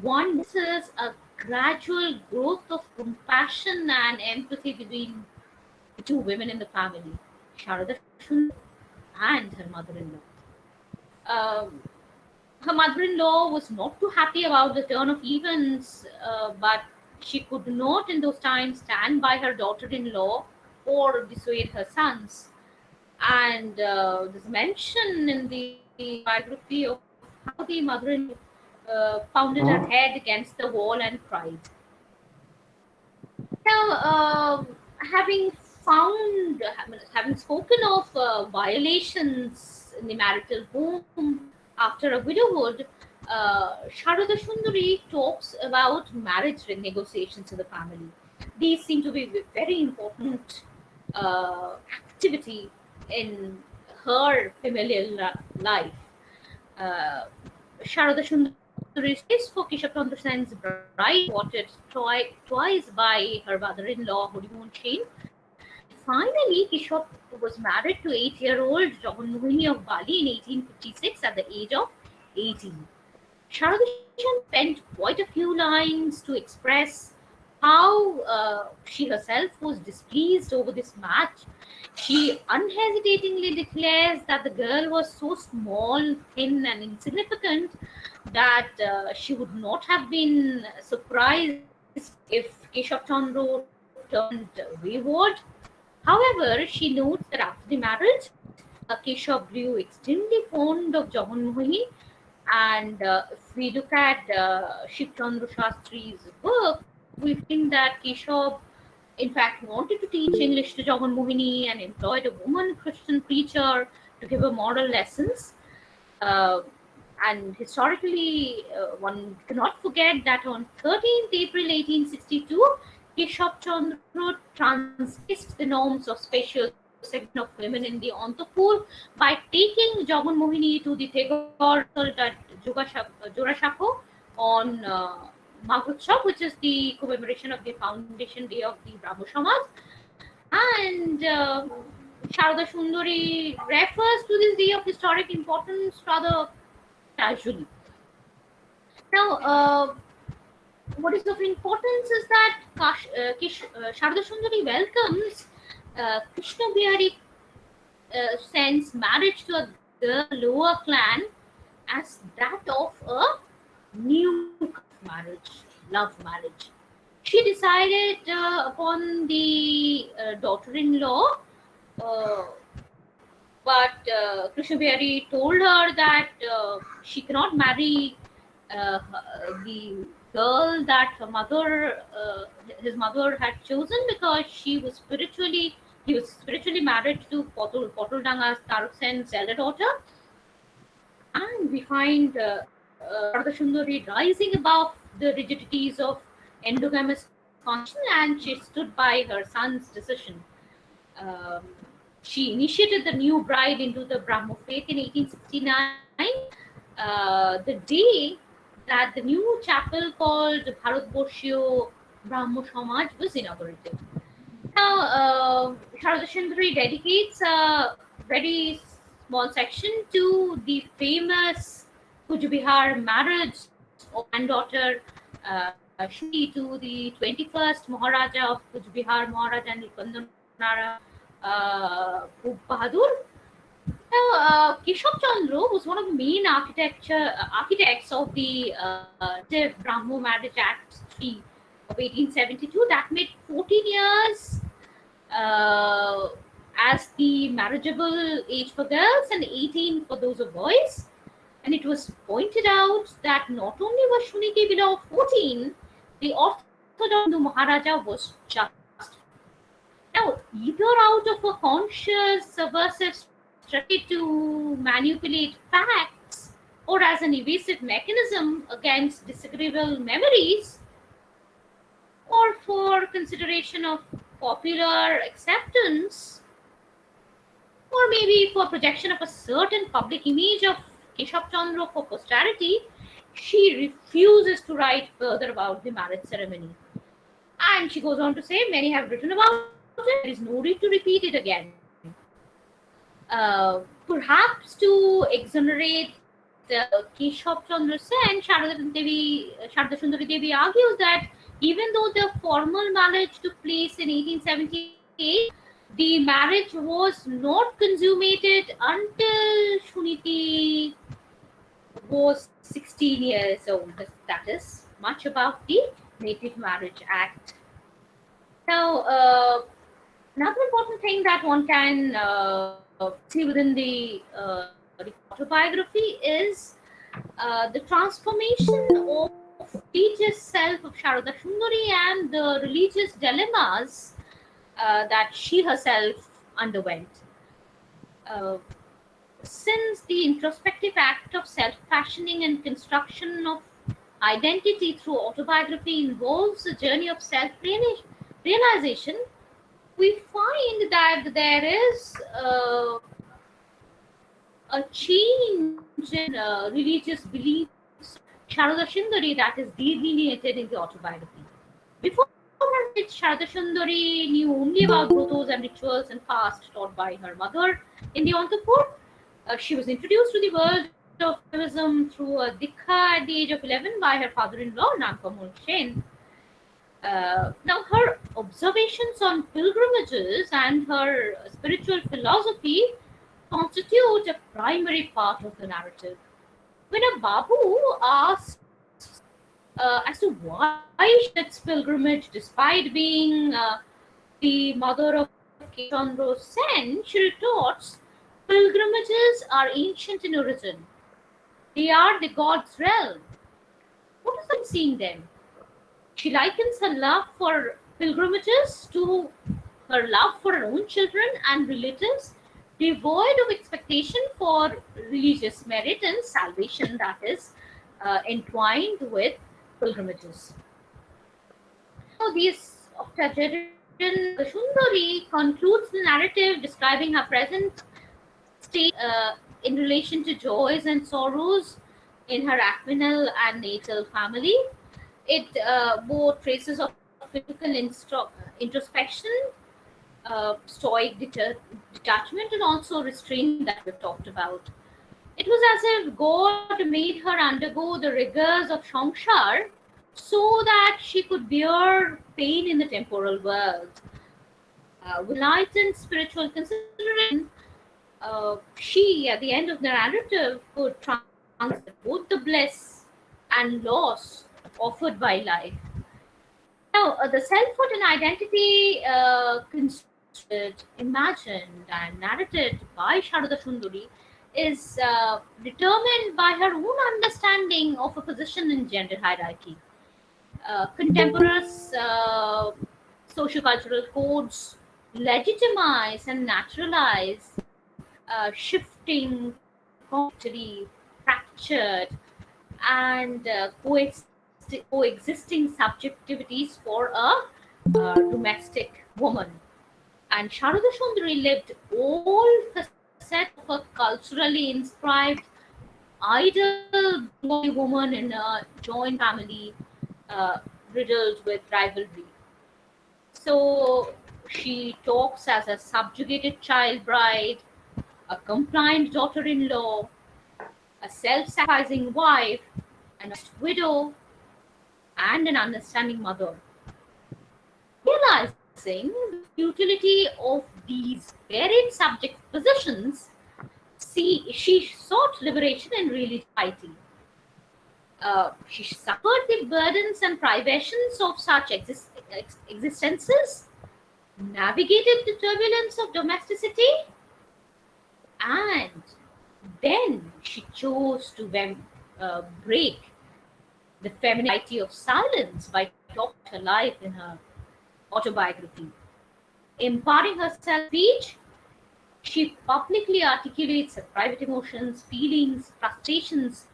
one misses a gradual growth of compassion and empathy between the two women in the family, Sharada Sundar and her mother-in-law. Her mother-in-law was not too happy about the turn of events, but she could not in those times stand by her daughter-in-law or dissuade her sons. And there's mention in the biography of how the mother-in-law pounded her head against the wall and cried. Now, having spoken of violations in the marital home after a widowhood, Sharada Sundari talks about marriage negotiations in the family. These seem to be very important activity in her familial life. Sharada Sundari stays for Keshav Chandra Sen's bride, wanted twice by her mother-in-law, Hardik Sen. Finally, Keshav was married to 8-year-old Jagan Mohini of Bali in 1856 at the age of 18. Sharada spent quite a few lines to express how she herself was displeased over this match. She unhesitatingly declares that the girl was so small, thin, and insignificant that she would not have been surprised if Keshav Chandra turned wayward. However, she notes that after the marriage, Keshav grew extremely fond of Jagan Mohini, and if we look at Shiv Chandra Shastri's work, we find that Keshav, in fact, wanted to teach English to Jagan Mohini and employed a woman Christian preacher to give her moral lessons. And historically, one cannot forget that on 13th April 1862, Keshav Chandra transgressed the norms of special section of women in the Antapur by taking Jagan Mohini to the Tagore at Jorashako on Magutsav, which is the commemoration of the foundation day of the Brahmo Samaj. And Sharada Sundari refers to this day of historic importance rather casually. Now, what is of importance is that Sharada Sundari welcomes Krishna Bihari Sen's marriage to a girl lower clan as that of a new marriage, love marriage. She decided upon the daughter-in-law, but Krishna Bihari told her that she cannot marry the girl that his mother had chosen, because he was spiritually married to Potuldanga's Taruk Sen's elder daughter. we find Sharada Sundari rising above the rigidities of endogamous condition, and she stood by her son's decision. Um, she initiated the new bride into the Brahmo faith in 1869, the day that the new chapel called Bharatborshiyo Brahmo Samaj was inaugurated. Now, Sharada Sundari dedicates a very small section to the famous Kujbihar marriage of granddaughter Shri to the 21st Maharaja of Kujbihar, Maharaja Nilkandamara Bhub Bahadur. Now, Keshab Chandra was one of the main architects of the Brahmo Marriage Act 3 of 1872 that made 14 years as the marriageable age for girls and 18 for those of boys. And it was pointed out that not only was Shuniti below 14, the orthodox Hindu Maharaja was just. Now, either out of a conscious subversive strategy to manipulate facts or as an evasive mechanism against disagreeable memories, or for consideration of popular acceptance, or maybe for projection of a certain public image of Keshab Chandra for posterity, she refuses to write further about the marriage ceremony. And she goes on to say, many have written about it, there is no need to repeat it again. Perhaps to exonerate Keshab Chandra Sen, Sharada Sundari Devi argues that even though the formal marriage took place in 1878, the marriage was not consummated until Shuniti was 16 years old. That is much above the Native Marriage Act. Now, another important thing that one can see within the autobiography is the transformation of religious self of Sharada Sundari and the religious dilemmas that she herself underwent. Since the introspective act of self-fashioning and construction of identity through autobiography involves a journey of self-realization, we find that there is a change in religious beliefs Sharada Sundari that is delineated in the autobiography. Before marriage, Sharada Sundari knew only about brothos and rituals and fast taught by her mother in the Antapur. She was introduced to the world of Hinduism through a Dikha at the age of 11 by her father-in-law, Namkamul Sen. Now, her observations on pilgrimages and her spiritual philosophy constitute a primary part of the narrative. When a Babu asks as to why she gets pilgrimage despite being the mother of Chandra Sen, she retorts, pilgrimages are ancient in origin. They are the god's realm. What is in seeing them? She likens her love for pilgrimages to her love for her own children and relatives, devoid of expectation for religious merit and salvation that is entwined with pilgrimages. Now, these octogenarian Sundari concludes the narrative describing her present state in relation to joys and sorrows in her Aquinal and natal family. It bore traces of physical introspection, stoic detachment, and also restraint that we've talked about. It was as if God made her undergo the rigors of Samsar so that she could bear pain in the temporal world. With enlightened spiritual consideration, she, at the end of the narrative, could transcend both the bliss and loss offered by life. Now, the selfhood and identity constructed, imagined, and narrated by Sharada Sundari is determined by her own understanding of a position in gender hierarchy. Contemporaneous sociocultural codes legitimize and naturalize shifting, contradictory structured and coexisting subjectivities for a domestic woman. And Sharada Sundari lived all facets of a culturally inscribed ideal Bengali woman in a joint family riddled with rivalry. So she talks as a subjugated child bride, a compliant daughter-in-law, a self-sacrificing wife, a widow, and an understanding mother. Realizing the futility of these varied subject positions, she sought liberation in real society. She suffered the burdens and privations of such existences, navigated the turbulence of domesticity, and then she chose to break the femininity of silence by talking her life in her autobiography. Imparting herself speech, she publicly articulates her private emotions, feelings, frustrations,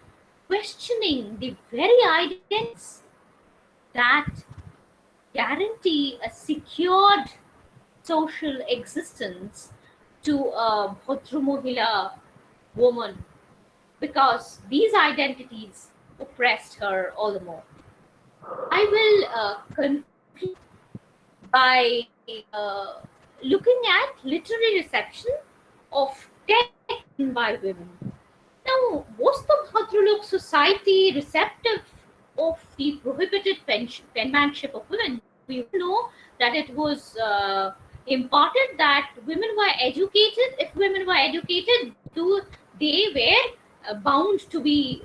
questioning the very identities that guarantee a secured social existence to a Bhadra woman, because these identities oppressed her all the more. I will conclude by looking at literary reception of text by women. Now, was the Bhadralok society receptive of the prohibited penmanship of women? We know that it was imparted that women were educated. If women were educated, they were bound to be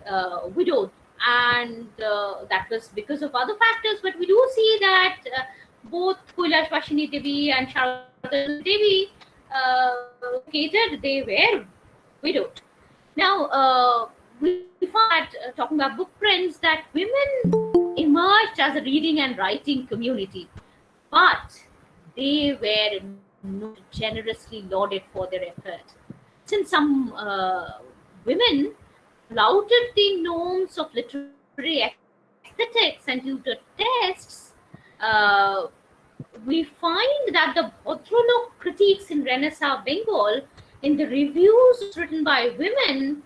widowed, and that was because of other factors. But we do see that both Kailaswashini Debi and Sharada Debi educated, they were widowed. Now, we find, talking about book prints, that women emerged as a reading and writing community, but they were not generously lauded for their effort. Since some women flouted the norms of literary aesthetics and tutored tests, we find that the Bhadralok critiques in Renaissance Bengal, in the reviews written by women,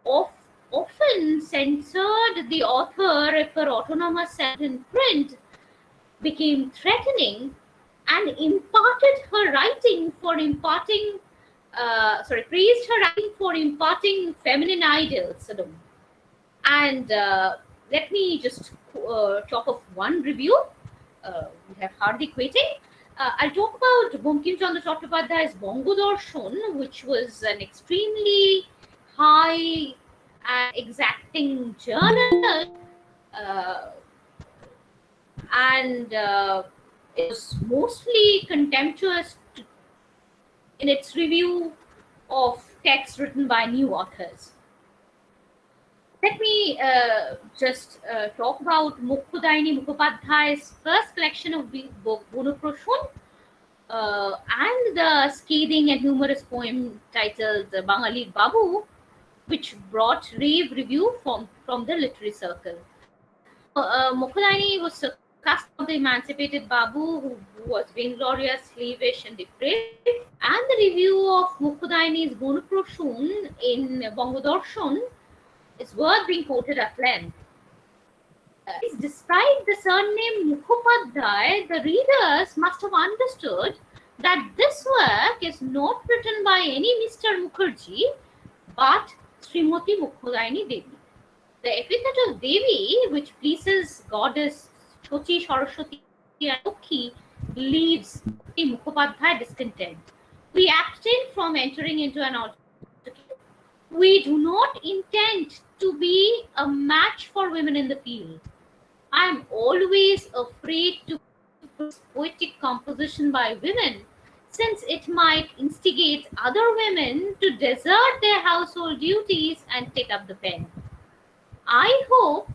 often censored the author if her autonomous self in print became threatening, and praised her writing for imparting feminine ideals. And let me just talk of one review. We have Hardik waiting. I'll talk about Bankim Chandra Chattopadhyay's Bangodarshan, which was an extremely high and exacting journal, and it was mostly contemptuous in its review of texts written by new authors. Let me just talk about Mukhudaini Mukhopadhyay's first collection of book, Bonuproshun, and the scathing and humorous poem titled Bangalir Babu, which brought rave review from the literary circle. Mukhudaini was sarcastic of the emancipated Babu, who was vainglorious, slavish, and depraved, and the review of Mukhudaini's Bonuproshun in Bangodarshan is worth being quoted at length. Despite the surname Mukhopadhyay, the readers must have understood that this work is not written by any Mr. Mukherjee, but Srimati Mukhodaini Devi. The epithet of Devi, which pleases goddess Shochi, Saraswati, and Lokhi, leaves the Mukhopadhyay discontent. We abstain from entering into an altercation. We do not intend to be a match for women in the field. I am always afraid to poetic composition by women, since it might instigate other women to desert their household duties and take up the pen. I hope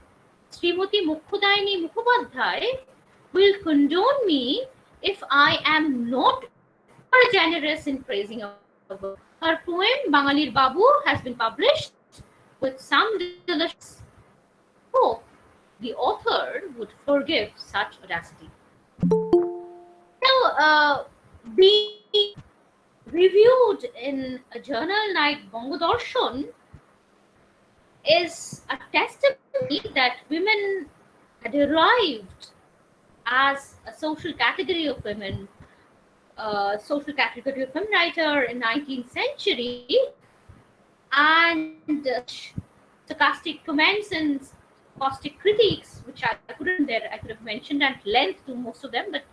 Srimati Mukhodaini Mukhopadhyay will condone me if I am not generous in praising her work. Her poem Bangalir Babu has been published with some delicious hope the author would forgive such audacity. Now, being reviewed in a journal like Bongodarshan is a testimony that women had arrived as a social category of women, social category of women writer in 19th century, and sarcastic comments and caustic critiques, which I couldn't there, I could have mentioned at length to most of them, but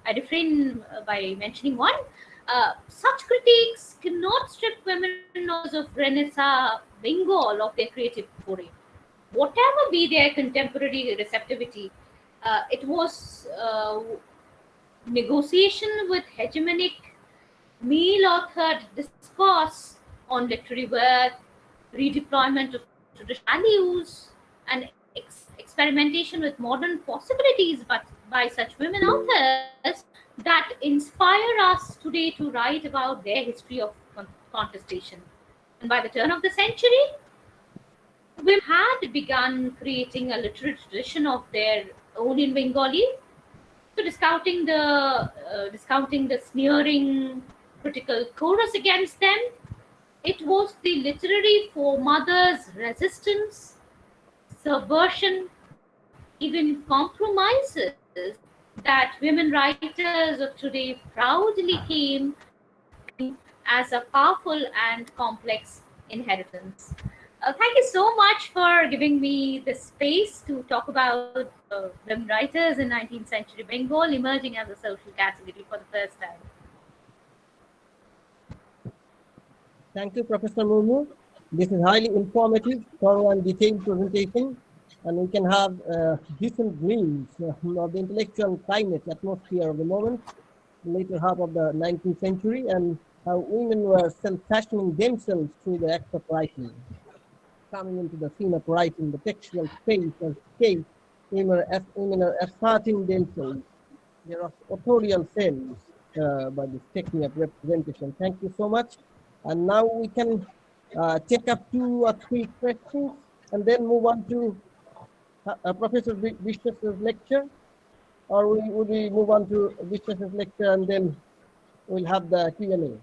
I refrain by mentioning one. Such critiques cannot strip women of Renaissance Bengal of their creative foray. Whatever be their contemporary receptivity, it was negotiation with hegemonic male-authored discourse on literary worth, redeployment of traditional values, and experimentation with modern possibilities, but by such women authors that inspire us today to write about their history of contestation. And by the turn of the century, women had begun creating a literary tradition of their own in Bengali. So discounting the sneering critical chorus against them, it was the literary foremothers' resistance, subversion, even compromises that women writers of today proudly came as a powerful and complex inheritance. Thank you so much for giving me the space to talk about women writers in 19th century Bengal emerging as a social category for the first time.
Thank you, Professor Murmu. This is highly informative, thorough and detailed presentation, and we can have a decent glimpse of the intellectual climate, atmosphere of the moment, the later half of the 19th century, and how women were self-fashioning themselves through the act of writing. Coming into the scene of writing, the textual space and scape, women are asserting themselves, their authorial selves by this technique of representation. Thank you so much. And now we can take up 2 or 3 questions and then move on to Professor Biswas' lecture, or would we move on to Biswas' lecture and then we'll have the Q&A?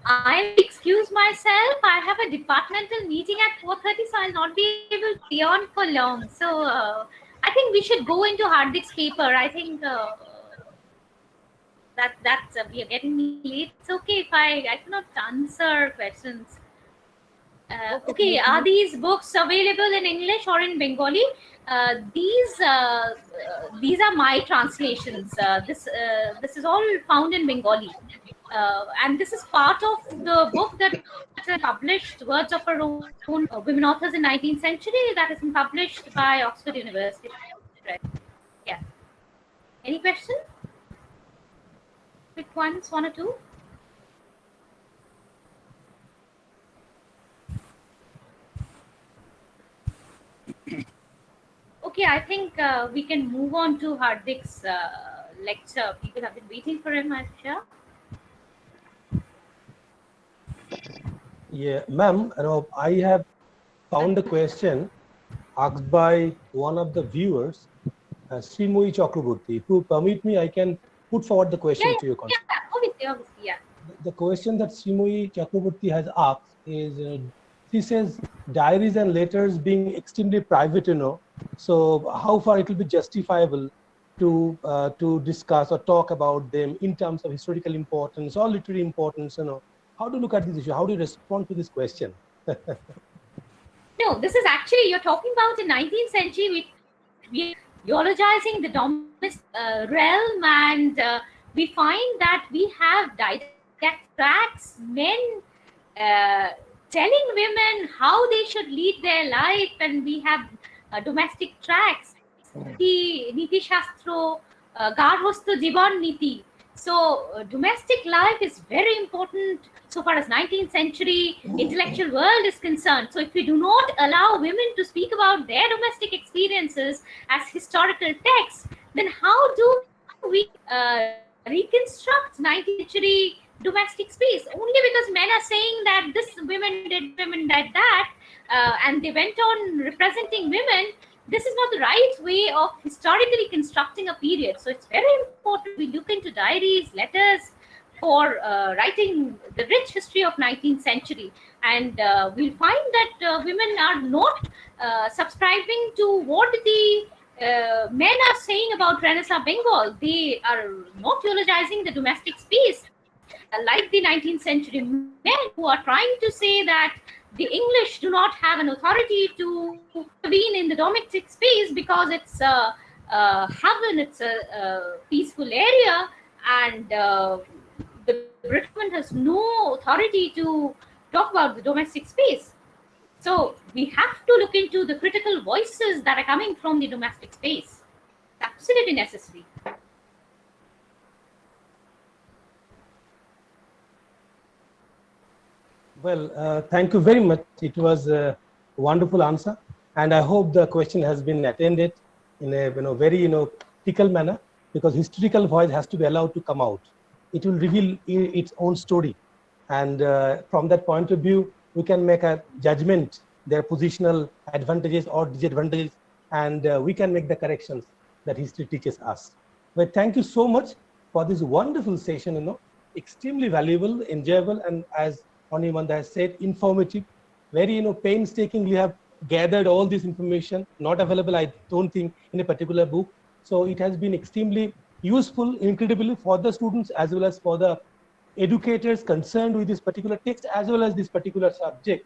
I excuse myself. I have a departmental meeting at 4:30, so I'll not be able to be on for long. So I think we should go into Hardik's paper. I think that's we are getting late. It's okay if I cannot answer questions. Okay, are these books available in English or in Bengali? These are my translations. This is all found in Bengali, and this is part of the book that published Words of Our Own, Women Authors in 19th Century, that has been published by Oxford University. Yeah. Any question? Quick ones, 1 or 2. Okay, I think we can move on to Hardik's lecture. People have been waiting for him, I'm sure.
Yeah, ma'am, I have found a question asked by one of the viewers, Srimoi Chakraborty. If you permit me, I can put forward the question to your consideration.
Yeah, obviously, yeah.
The question that Srimoi Chakraborty has asked is, she says, diaries and letters being extremely private, so how far it will be justifiable to discuss or talk about them in terms of historical importance or literary importance, How do you look at this issue? How do you respond to this question?
No, this is actually, you're talking about the 19th century, we are eulogizing the domestic realm, and we find that we have didactic tracts, men telling women how they should lead their life, and we have domestic tracts, Niti Shastro, Garhosto Jibon Niti. So domestic life is very important so far as 19th century intellectual world is concerned. So if we do not allow women to speak about their domestic experiences as historical texts, then how do we reconstruct 19th century domestic space? Only because men are saying that this women did that, and they went on representing women, this is not the right way of historically constructing a period. So it's very important we look into diaries, letters, for writing the rich history of 19th century. And we'll find that women are not subscribing to what the men are saying about Renaissance Bengal. They are not eulogizing the domestic space like the 19th century men who are trying to say that the English do not have an authority to intervene in the domestic space because it's a heaven, it's a peaceful area, and the British government has no authority to talk about the domestic space. So we have to look into the critical voices that are coming from the domestic space. It's absolutely necessary.
Well, thank you very much. It was a wonderful answer, and I hope the question has been attended in a very critical manner, because historical voice has to be allowed to come out. It will reveal its own story, and from that point of view, we can make a judgment, their positional advantages or disadvantages, and we can make the corrections that history teaches us. But thank you so much for this wonderful session. Extremely valuable, enjoyable, and as Onimanda has said, informative. Very painstakingly have gathered all this information, not available, I don't think, in a particular book. So it has been extremely useful, incredibly, for the students as well as for the educators concerned with this particular text as well as this particular subject,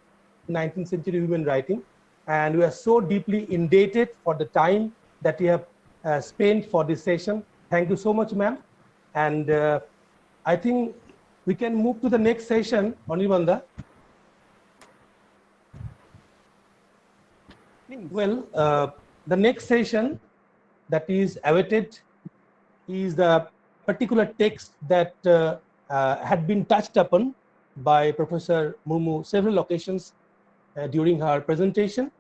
19th century women writing. And we are so deeply indebted for the time that we have spent for this session. Thank you so much, ma'am. And I think we can move to the next session, Onibanda. Well, the next session that is awaited is the particular text that had been touched upon by Professor Murmu several occasions during her presentation.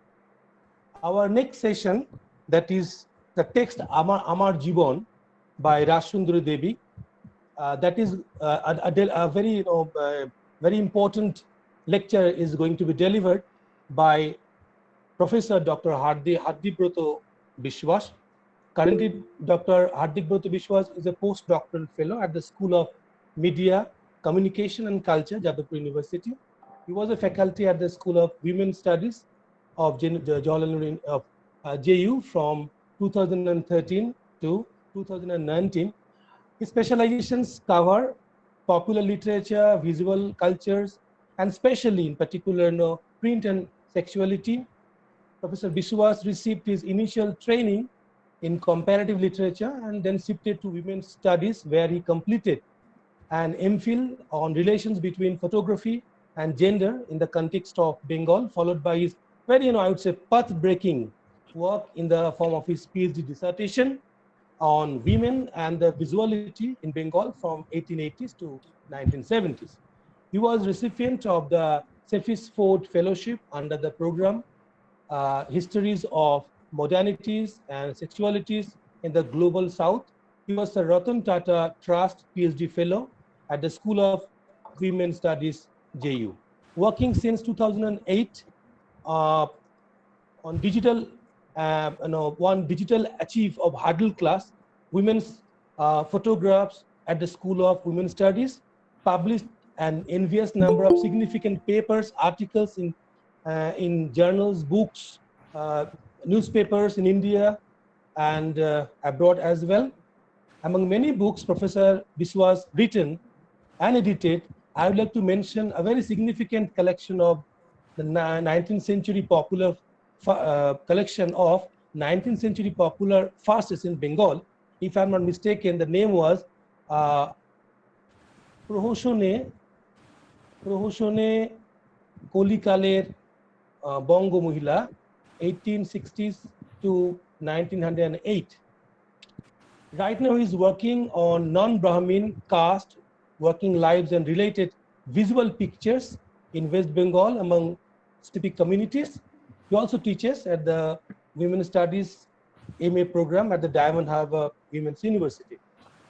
Our next session, that is the text Amar Jibon by Rassundari Debi. That is a very very important lecture is going to be delivered by Professor Dr. Hardik Biswas. Currently, Dr. Hardik Biswas is a postdoctoral fellow at the School of Media, Communication and Culture, Jadavpur University. He was a faculty at the School of Women's Studies of JU from 2013 to 2019. His specializations cover popular literature, visual cultures, and especially in particular print and sexuality. Professor Biswas received his initial training in comparative literature and then shifted to women's studies, where he completed an MPhil on relations between photography and gender in the context of Bengal, followed by his very, I would say, path-breaking work in the form of his PhD dissertation on women and the visuality in Bengal from 1880s to 1970s. He was recipient of the Cephas Ford Fellowship under the program Histories of Modernities and Sexualities in the Global South. He was the Ratan Tata Trust PhD Fellow at the School of Women's Studies, JU. Working since 2008 on digital one digital achieve of hurdle class, women's photographs at the School of Women's Studies, published an envious number of significant papers, articles in journals, books, newspapers in India and abroad as well. Among many books Professor Biswas written and edited, I would like to mention a very significant collection of the 19th century popular collection of 19th century popular farces in Bengal. If I'm not mistaken, the name was Prohoshone Kolikaler Bongo Mohila, 1860s to 1908. Right now he's working on non-Brahmin caste working lives and related visual pictures in West Bengal among steppe communities. He also teaches at the Women's Studies MA program at the Diamond Harbour Women's University.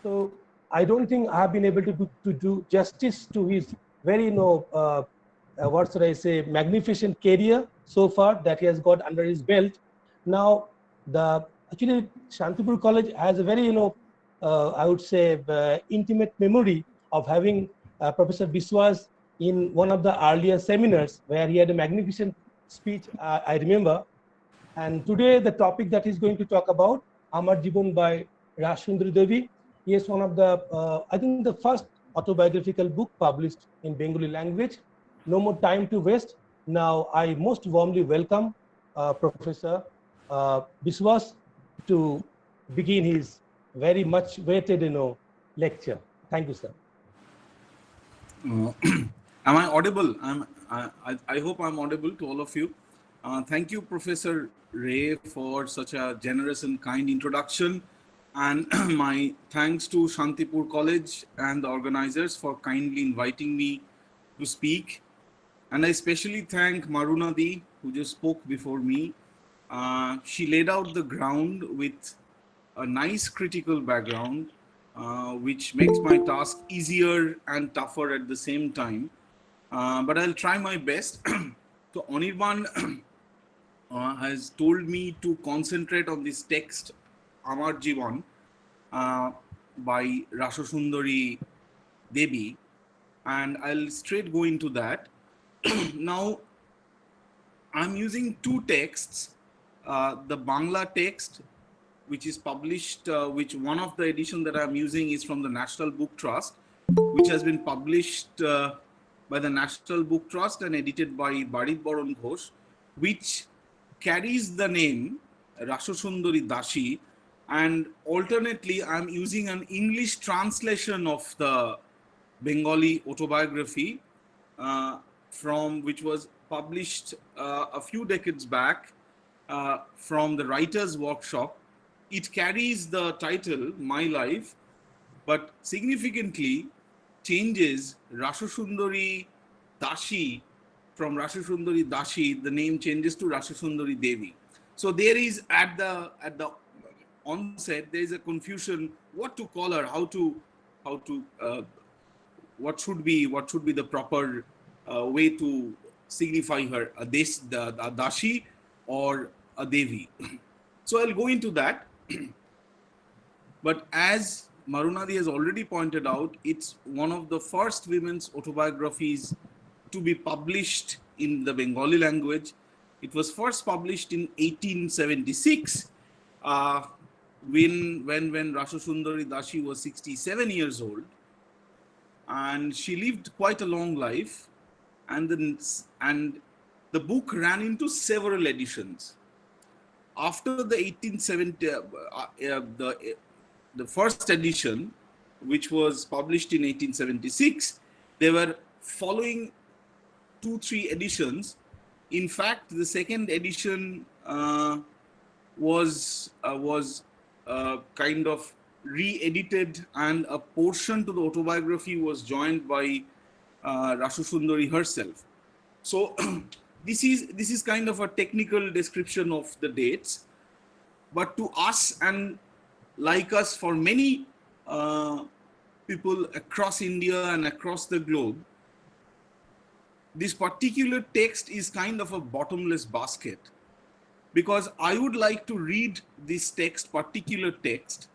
So I don't think I have been able to do justice to his very, what should I say, magnificent career so far that he has got under his belt. Now, actually Shantipur College has a very, I would say, intimate memory of having Professor Biswas in one of the earlier seminars where he had a magnificent speech, I remember. And today the topic that he's going to talk about, Amar Jibon by Rassundari Debi, is one of the, I think the first autobiographical book published in Bengali language. No more time to waste. Now I most warmly welcome Professor Biswas to begin his very much waited, lecture. Thank you, sir.
Am I audible? I hope I'm audible to all of you. Thank you, Professor Ray, for such a generous and kind introduction. And my thanks to Shantipur College and the organizers for kindly inviting me to speak. And I especially thank Maroona Di, who just spoke before me. She laid out the ground with a nice critical background, which makes my task easier and tougher at the same time. But I'll try my best. So Anirban has told me to concentrate on this text, Amar Jibon, by Rassundari Debi, and I'll straight go into that. Now, I'm using two texts, the Bangla text, which is published, which one of the edition that I'm using is from the National Book Trust, which has been published by the National Book Trust and edited by Barit Boron Ghosh, which carries the name Rassundari Dashi, and alternately I'm using an English translation of the Bengali autobiography from which was published a few decades back from the Writers' Workshop. It carries the title My Life, but significantly changes Rassundari Dashi. From Rassundari Dashi, the name changes to Rassundari Devi. So there is at the onset there is a confusion what to call her, what should be the proper way to signify her, a Dashi or a Devi. So I'll go into that. But as Maroona Di has already pointed out, it's one of the first women's autobiographies to be published in the Bengali language. It was first published in 1876 when Rassundari Dashi was 67 years old, and she lived quite a long life, and the book ran into several editions. After the 1870, the first edition, which was published in 1876, there were following 2-3 editions. In fact, the second edition was kind of re-edited, and a portion to the autobiography was joined by Rassundari herself. So this is kind of a technical description of the dates, but to us and like us, for many people across India and across the globe, this particular text is kind of a bottomless basket, because I would like to read this particular text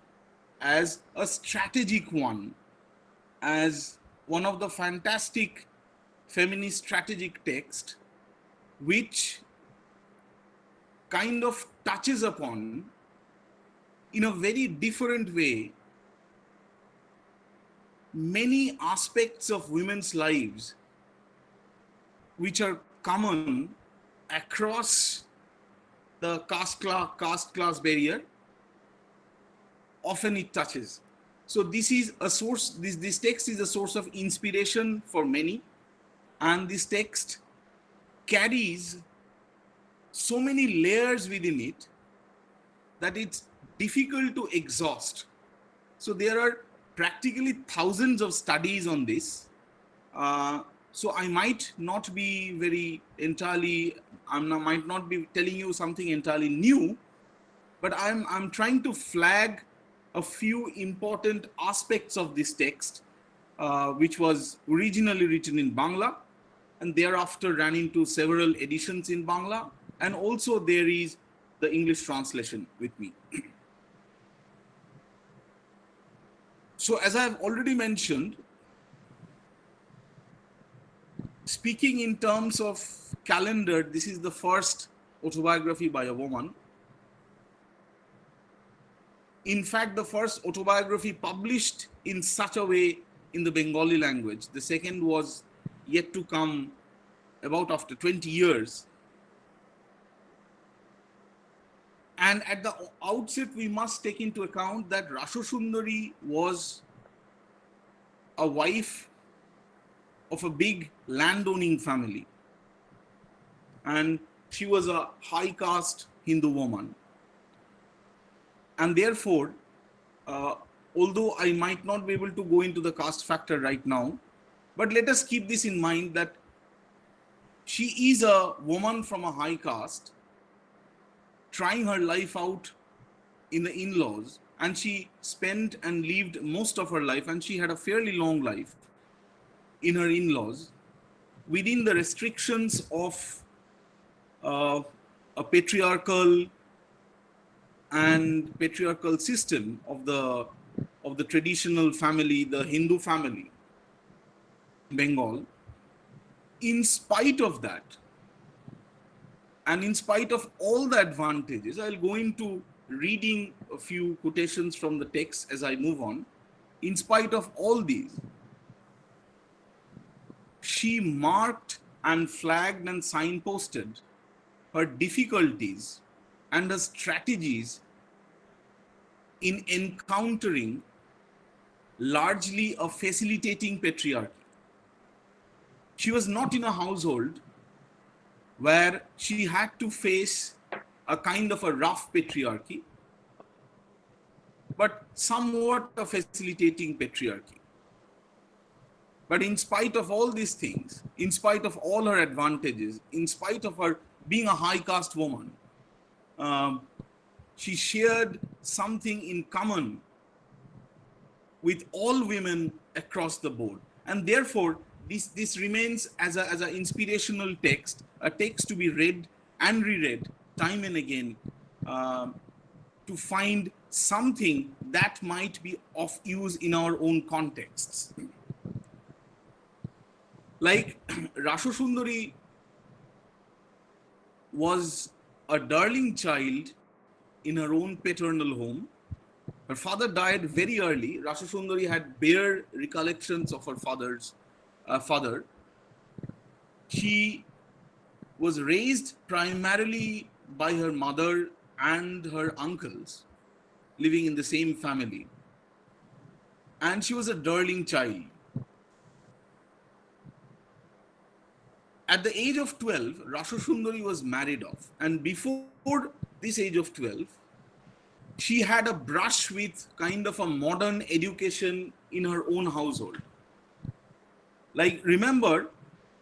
as a strategic one, as one of the fantastic feminist strategic text, which kind of touches upon, in a very different way, many aspects of women's lives which are common across the caste class barrier. Often it touches. So this is a source, this text is a source of inspiration for many, and this text carries so many layers within it that it's difficult to exhaust. So there are practically thousands of studies on this. So I might not be might not be telling you something entirely new, but I'm trying to flag a few important aspects of this text, which was originally written in Bangla, and thereafter ran into several editions in Bangla, and also there is the English translation with me. So as I have already mentioned, speaking in terms of calendar, this is the first autobiography by a woman. In fact, the first autobiography published in such a way in the Bengali language. The second was yet to come about after 20 years. And at the outset, we must take into account that Rassundari was a wife of a big landowning family. And she was a high caste Hindu woman. And therefore, although I might not be able to go into the caste factor right now, but let us keep this in mind that she is a woman from a high caste trying her life out in the in-laws, and she spent and lived most of her life, and she had a fairly long life in her in-laws within the restrictions of a patriarchal system of the traditional family, the Hindu family, Bengal. In spite of that, and in spite of all the advantages, I'll go into reading a few quotations from the text as I move on. In spite of all these, she marked and flagged and signposted her difficulties and her strategies in encountering largely a facilitating patriarchy. She was not in a household where she had to face a kind of a rough patriarchy, but somewhat a facilitating patriarchy. But in spite of all these things, in spite of all her advantages, in spite of her being a high caste woman, she shared something in common with all women across the board. And therefore, this remains as an inspirational text, a text to be read and reread time and again to find something that might be of use in our own contexts. Like Rassundari was a darling child in her own paternal home. Her father died very early. Rassundari had bare recollections of her father's father. She was raised primarily by her mother and her uncles, living in the same family. And she was a darling child. At the age of 12, Rassundari was married off. And before this age of 12, she had a brush with kind of a modern education in her own household. Like, remember,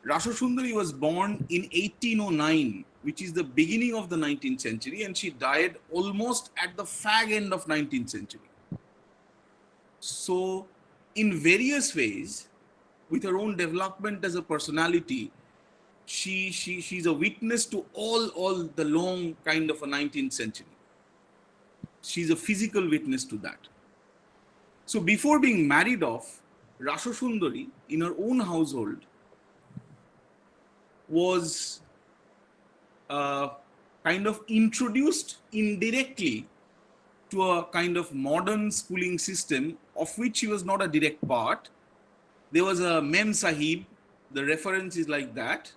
Rassundari was born in 1809, which is the beginning of the 19th century, and she died almost at the fag end of 19th century. So, in various ways, with her own development as a personality, she's a witness to all the long kind of a 19th century. She's a physical witness to that. So before being married off, Rassundari in her own household was kind of introduced indirectly to a kind of modern schooling system of which she was not a direct part. There was a Mem Sahib, the reference is like that.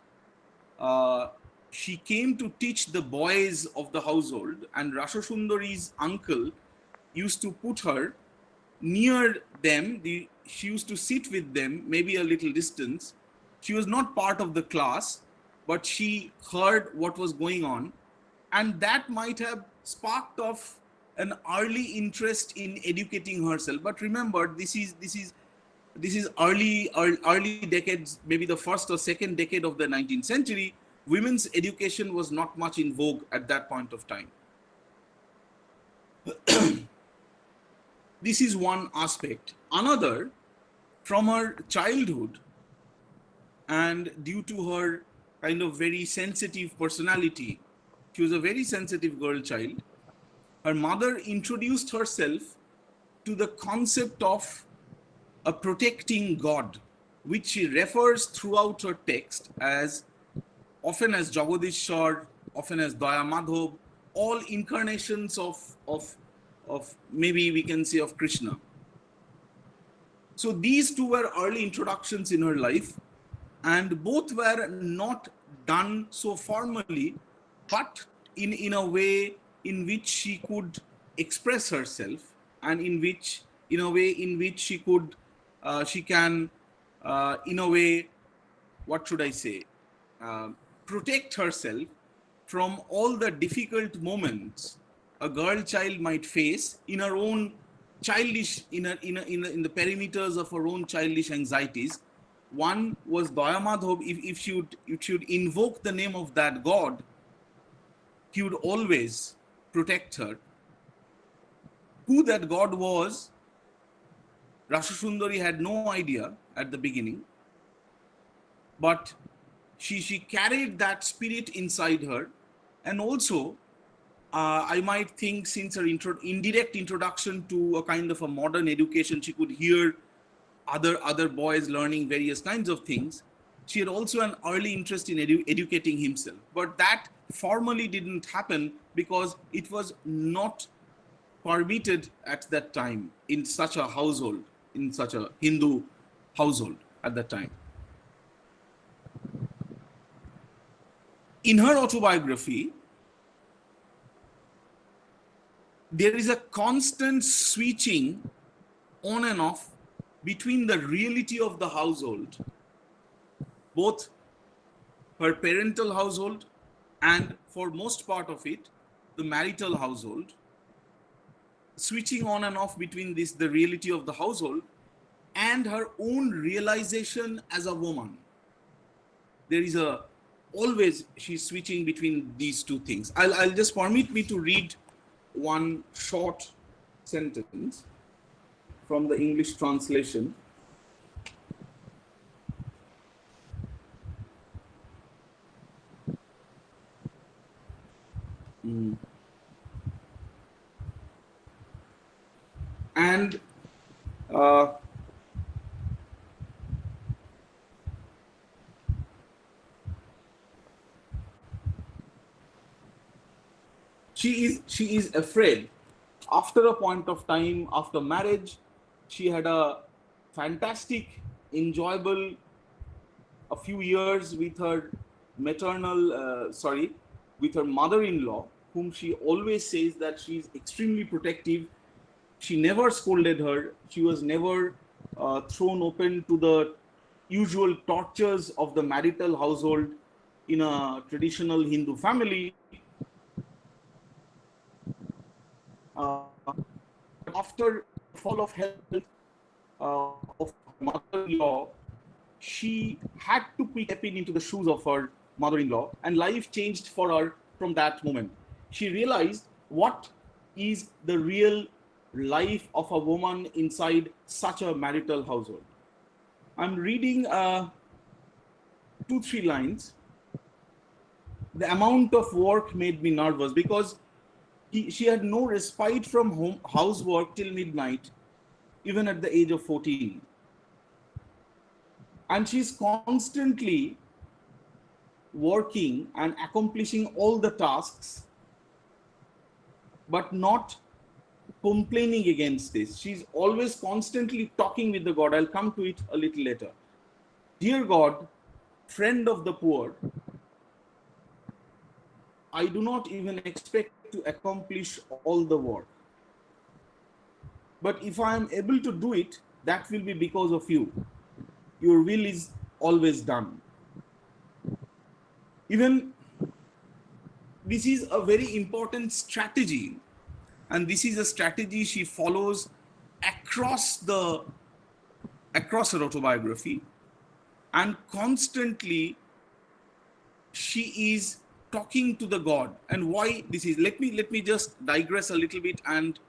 She came to teach the boys of the household, and Rassundari's uncle used to put her near them. She used to sit with them, maybe a little distance. She was not part of the class, but she heard what was going on, and that might have sparked off an early interest in educating herself. But remember, this is early decades, maybe the first or second decade of the 19th century. Women's education was not much in vogue at that point of time. This is one aspect. Another, from her childhood and due to her kind of very sensitive personality, she was a very sensitive girl child, her mother introduced herself to the concept of a protecting God, which she refers throughout her text as often as Jagadishwar, often as Daya Madhav, all incarnations of maybe we can say of Krishna. So these two were early introductions in her life, and both were not done so formally, but in a way in which she could express herself, and in a way in which she can in a way, what should I say, protect herself from all the difficult moments a girl child might face in her own childish, in the perimeters of her own childish anxieties. One was Daya Madhav. If she would invoke the name of that God, he would always protect her. Who that God was, Rassundari had no idea at the beginning, but she carried that spirit inside her. And also, I might think, since her indirect introduction to a kind of a modern education, she could hear other boys learning various kinds of things. She had also an early interest in educating himself, but that formally didn't happen because it was not permitted at that time in such a household, in such a Hindu household at that time. In her autobiography, there is a constant switching on and off between the reality of the household, both her parental household and, for most part of it, the marital household, switching on and off between this, the reality of the household, and her own realization as a woman. There is always she's switching between these two things. I'll just permit me to read one short sentence from the English translation. And she is afraid. After a point of time, after marriage, she had a fantastic, enjoyable a few years with her with her mother-in-law, whom she always says that she is extremely protective. She never scolded her. She was never thrown open to the usual tortures of the marital household in a traditional Hindu family. After the fall of health of mother-in-law, she had to step into the shoes of her mother-in-law, and life changed for her from that moment. She realized what is the real life of a woman inside such a marital household. I'm reading 2-3 lines. The amount of work made me nervous because she had no respite from housework till midnight, even at the age of 14. And she's constantly working and accomplishing all the tasks, but not complaining against this. She's always constantly talking with the God. I'll come to it a little later. Dear God, friend of the poor, I do not even expect to accomplish all the work. But if I am able to do it, that will be because of you. Your will is always done. Even this is a very important strategy, and this is a strategy she follows across her autobiography, and constantly she is talking to the God. And why this is, let me just digress a little bit and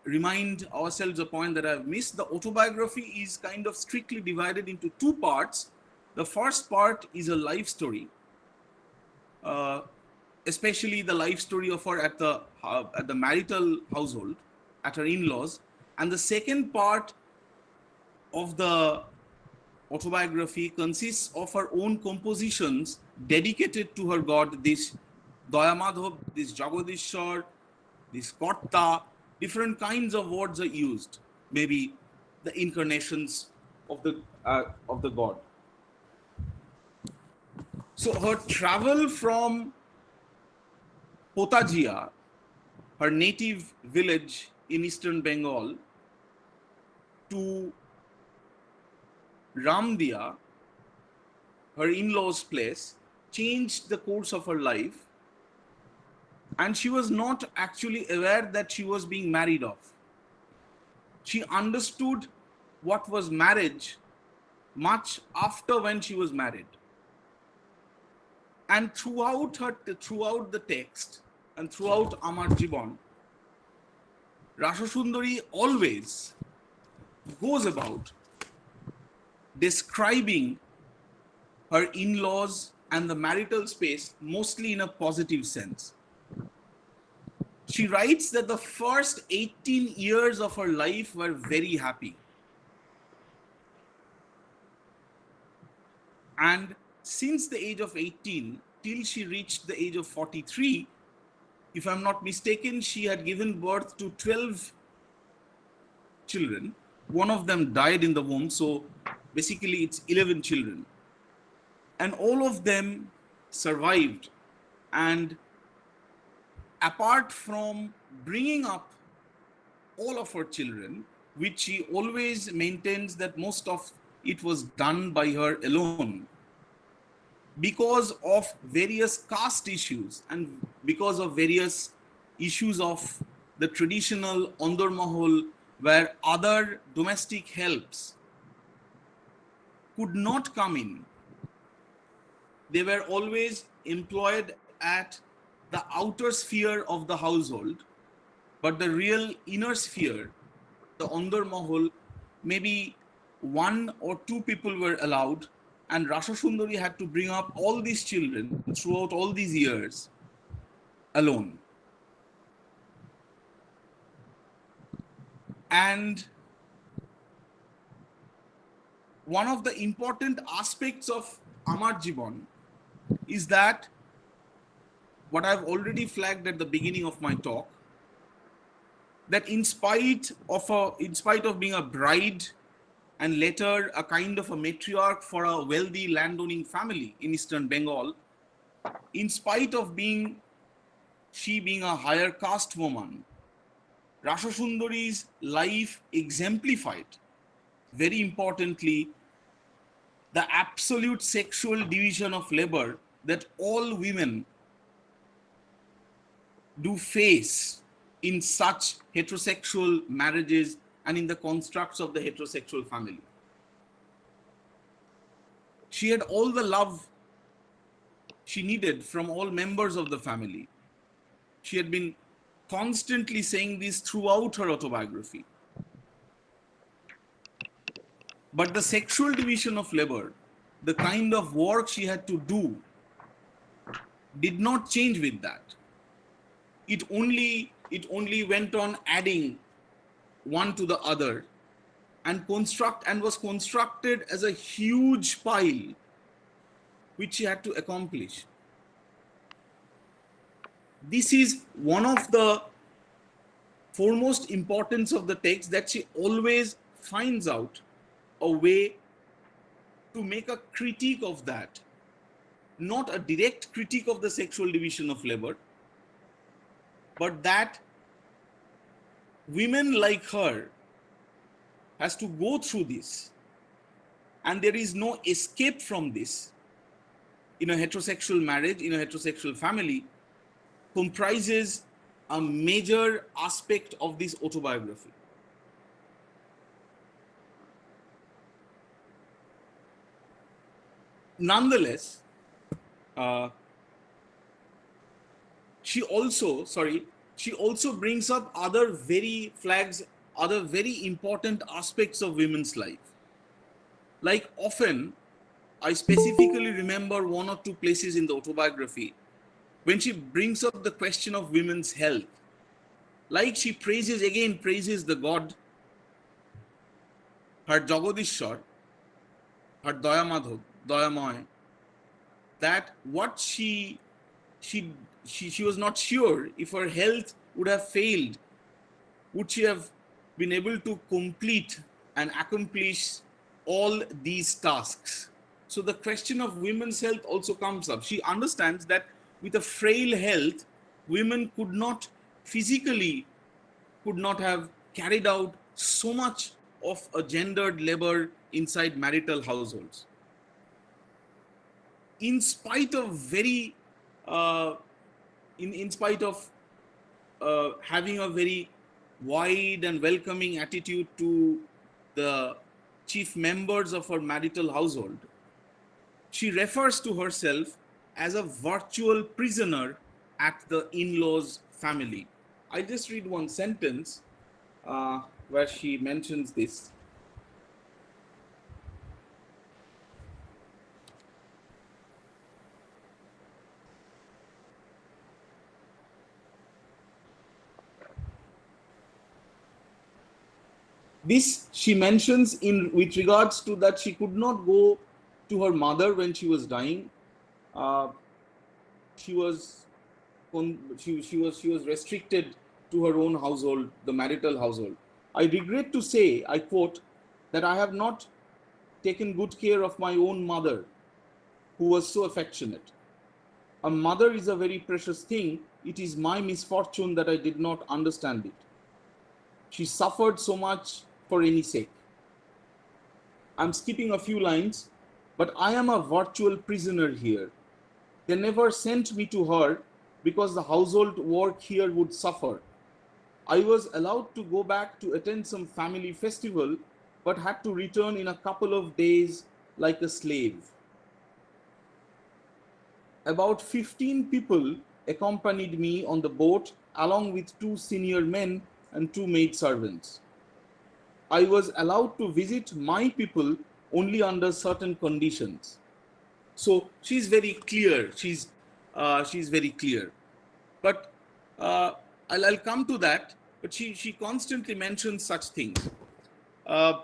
remind ourselves a point that I've missed. The autobiography is kind of strictly divided into two parts. The first part is a life story, especially the life story of her at the marital household, at her in-laws. And the second part of the autobiography consists of her own compositions dedicated to her God, this Dayamadhav, this Jagadishwar, this Karta. Different kinds of words are used, maybe the incarnations of the God. So her travel from Potajia, her native village in eastern Bengal, to Ramdia, her in-laws' place, changed the course of her life, and she was not actually aware that she was being married off. She understood what was marriage much after when she was married. And throughout the text and throughout Amar Jibon, Rassundari always goes about describing her in-laws and the marital space mostly in a positive sense. She writes that the first 18 years of her life were very happy. And since the age of 18 till she reached the age of 43, if I'm not mistaken, she had given birth to 12 children. One of them died in the womb, so basically it's 11 children. And all of them survived. And apart from bringing up all of her children, which she always maintains that most of it was done by her alone, because of various caste issues and because of various issues of the traditional Andar Mahal, where other domestic helps could not come in. They were always employed at the outer sphere of the household, but the real inner sphere, the Andar Mahal, maybe one or two people were allowed, and Rassundari had to bring up all these children throughout all these years alone. And one of the important aspects of Amar Jibon is that what I've already flagged at the beginning of my talk, that in spite of being a bride and later a kind of a matriarch for a wealthy landowning family in eastern Bengal, in spite of she being a higher caste woman, Rassundari's life exemplified, very importantly, the absolute sexual division of labor that all women do face in such heterosexual marriages and in the constructs of the heterosexual family. She had all the love she needed from all members of the family. She had been constantly saying this throughout her autobiography. But the sexual division of labor, the kind of work she had to do, did not change with that. It only went on adding one to the other and was constructed as a huge pile which she had to accomplish. This is one of the foremost importance of the text, that she always finds out a way to make a critique of that, not a direct critique of the sexual division of labor, but that women like her has to go through this, and there is no escape from this in a heterosexual marriage, in a heterosexual family, comprises a major aspect of this autobiography. Nonetheless, she also, she also brings up other very important aspects of women's life. Like often, I specifically remember one or two places in the autobiography when she brings up the question of women's health. Like she praises the God, her Jagadishwar, her Dayamoy, that what she was not sure if her health would have failed, would she have been able to complete and accomplish all these tasks. So the question of women's health also comes up. She understands that with a frail health, women could not have carried out so much of a gendered labor inside marital households. In spite of having a very wide and welcoming attitude to the chief members of her marital household, she refers to herself as a virtual prisoner at the in-laws family. I just read one sentence where she mentions this. This she mentions with regards to that she could not go to her mother when she was dying. She was restricted to her own household, the marital household. I regret to say, I quote, that I have not taken good care of my own mother, who was so affectionate. A mother is a very precious thing. It is my misfortune that I did not understand it. She suffered so much for any sake. I'm skipping a few lines, but I am a virtual prisoner here. They never sent me to her because the household work here would suffer. I was allowed to go back to attend some family festival, but had to return in a couple of days like a slave. About 15 people accompanied me on the boat, along with 2 senior men and 2 maidservants. I was allowed to visit my people only under certain conditions. So she's very clear. She's very clear. But I'll come to that. But she constantly mentions such things. And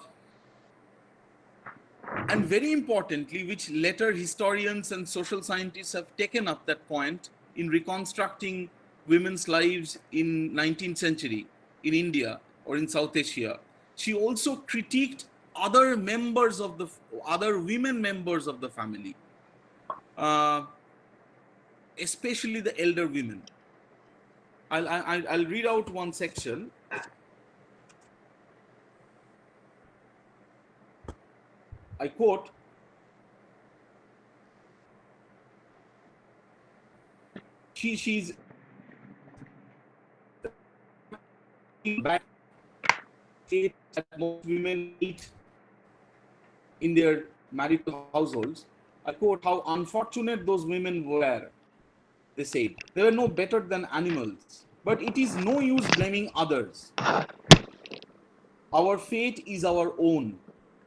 very importantly, which later historians and social scientists have taken up that point in reconstructing women's lives in 19th century in India or in South Asia. She also critiqued other women members of the family, especially the elder women. I'll read out one section. I quote, she's back that most women eat in their marital households. I quote, how unfortunate those women were. They said, they were no better than animals, but it is no use blaming others. Our fate is our own.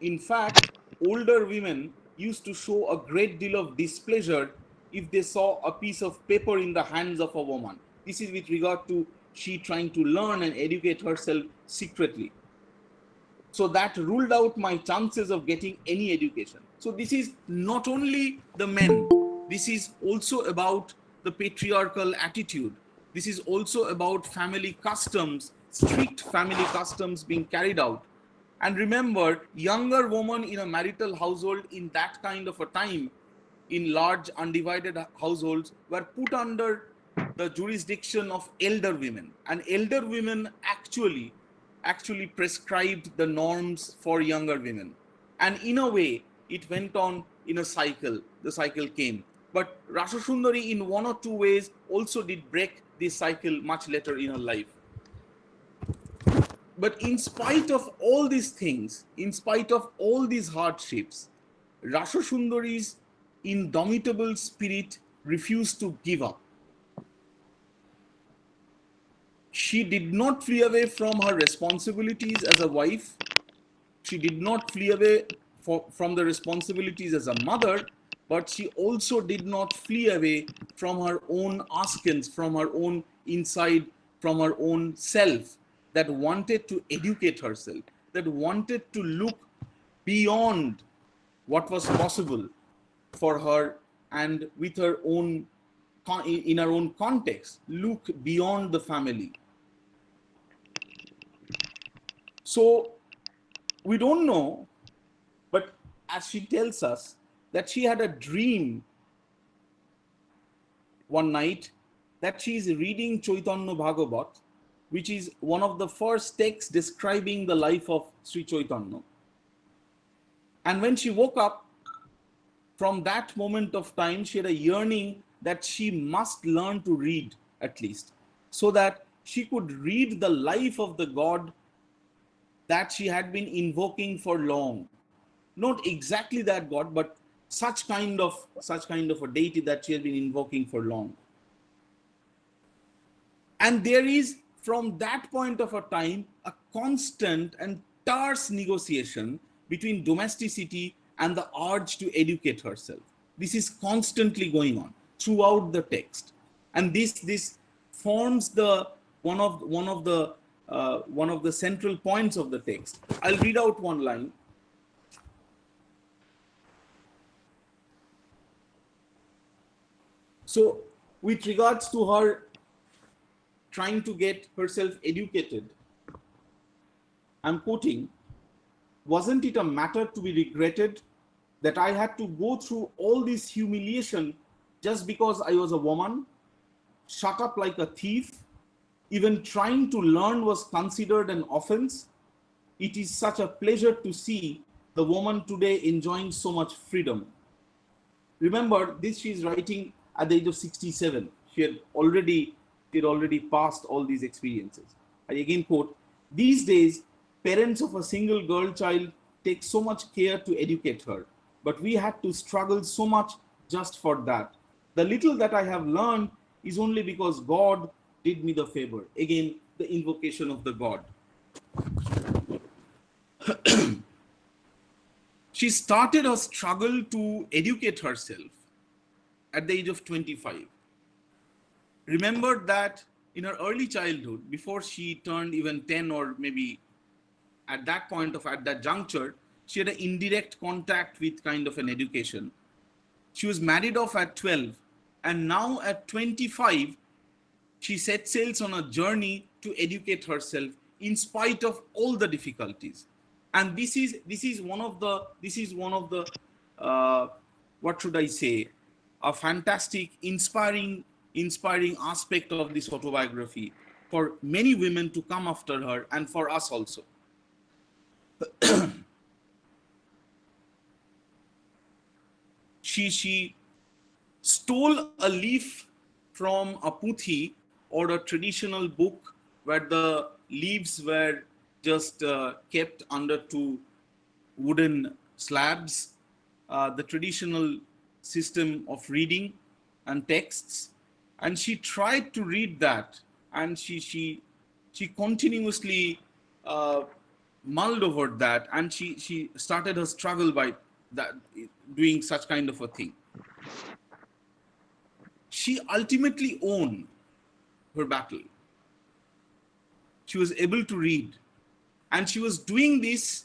In fact, older women used to show a great deal of displeasure if they saw a piece of paper in the hands of a woman. This is with regard to she trying to learn and educate herself secretly. So that ruled out my chances of getting any education. So this is not only the men, this is also about the patriarchal attitude. This is also about family customs, strict family customs being carried out. And remember, younger women in a marital household in that kind of a time, in large undivided households, were put under the jurisdiction of elder women. And elder women actually prescribed the norms for younger women. And in a way, it went on in a cycle. The cycle came. But Rassundari, in one or two ways, also did break this cycle much later in her life. But in spite of all these things, in spite of all these hardships, Rassundari's indomitable spirit refused to give up. She did not flee away from her responsibilities as a wife. She did not flee away from the responsibilities as a mother, but she also did not flee away from her own askins, from her own inside, from her own self that wanted to educate herself, that wanted to look beyond what was possible for her and with her own, in her own context, look beyond the family. So we don't know, but as she tells us that she had a dream one night that she is reading Chaitanya Bhagavat, which is one of the first texts describing the life of Sri Chaitanya. And when she woke up, from that moment of time, she had a yearning that she must learn to read at least, so that she could read the life of the God that she had been invoking for long. Not exactly that God, but such kind of a deity that she had been invoking for long. And there is, from that point of a time, a constant and terse negotiation between domesticity and the urge to educate herself. This is constantly going on throughout the text, and this forms the one of the central points of the text. I'll read out one line. So, with regards to her trying to get herself educated, I'm quoting, "Wasn't it a matter to be regretted that I had to go through all this humiliation just because I was a woman, shut up like a thief? Even trying to learn was considered an offense. It is such a pleasure to see the woman today enjoying so much freedom." Remember, this she is writing at the age of 67. She had already passed all these experiences. I again quote, "These days, parents of a single girl child take so much care to educate her, but we had to struggle so much just for that. The little that I have learned is only because God did me the favor." Again, the invocation of the God. She started a struggle to educate herself at the age of 25. Remember that in her early childhood, before she turned even 10, or maybe at that juncture, she had an indirect contact with kind of an education. She was married off at 12, and now at 25, she set sails on a journey to educate herself in spite of all the difficulties. And this is one of the what should I say, a fantastic, inspiring aspect of this autobiography for many women to come after her, and for us also. She stole a leaf from a puthi, or a traditional book where the leaves were just kept under two wooden slabs, the traditional system of reading and texts. And she tried to read that, and she continuously mulled over that, and she started her struggle by that, doing such kind of a thing. She ultimately won her battle. She was able to read, and she was doing this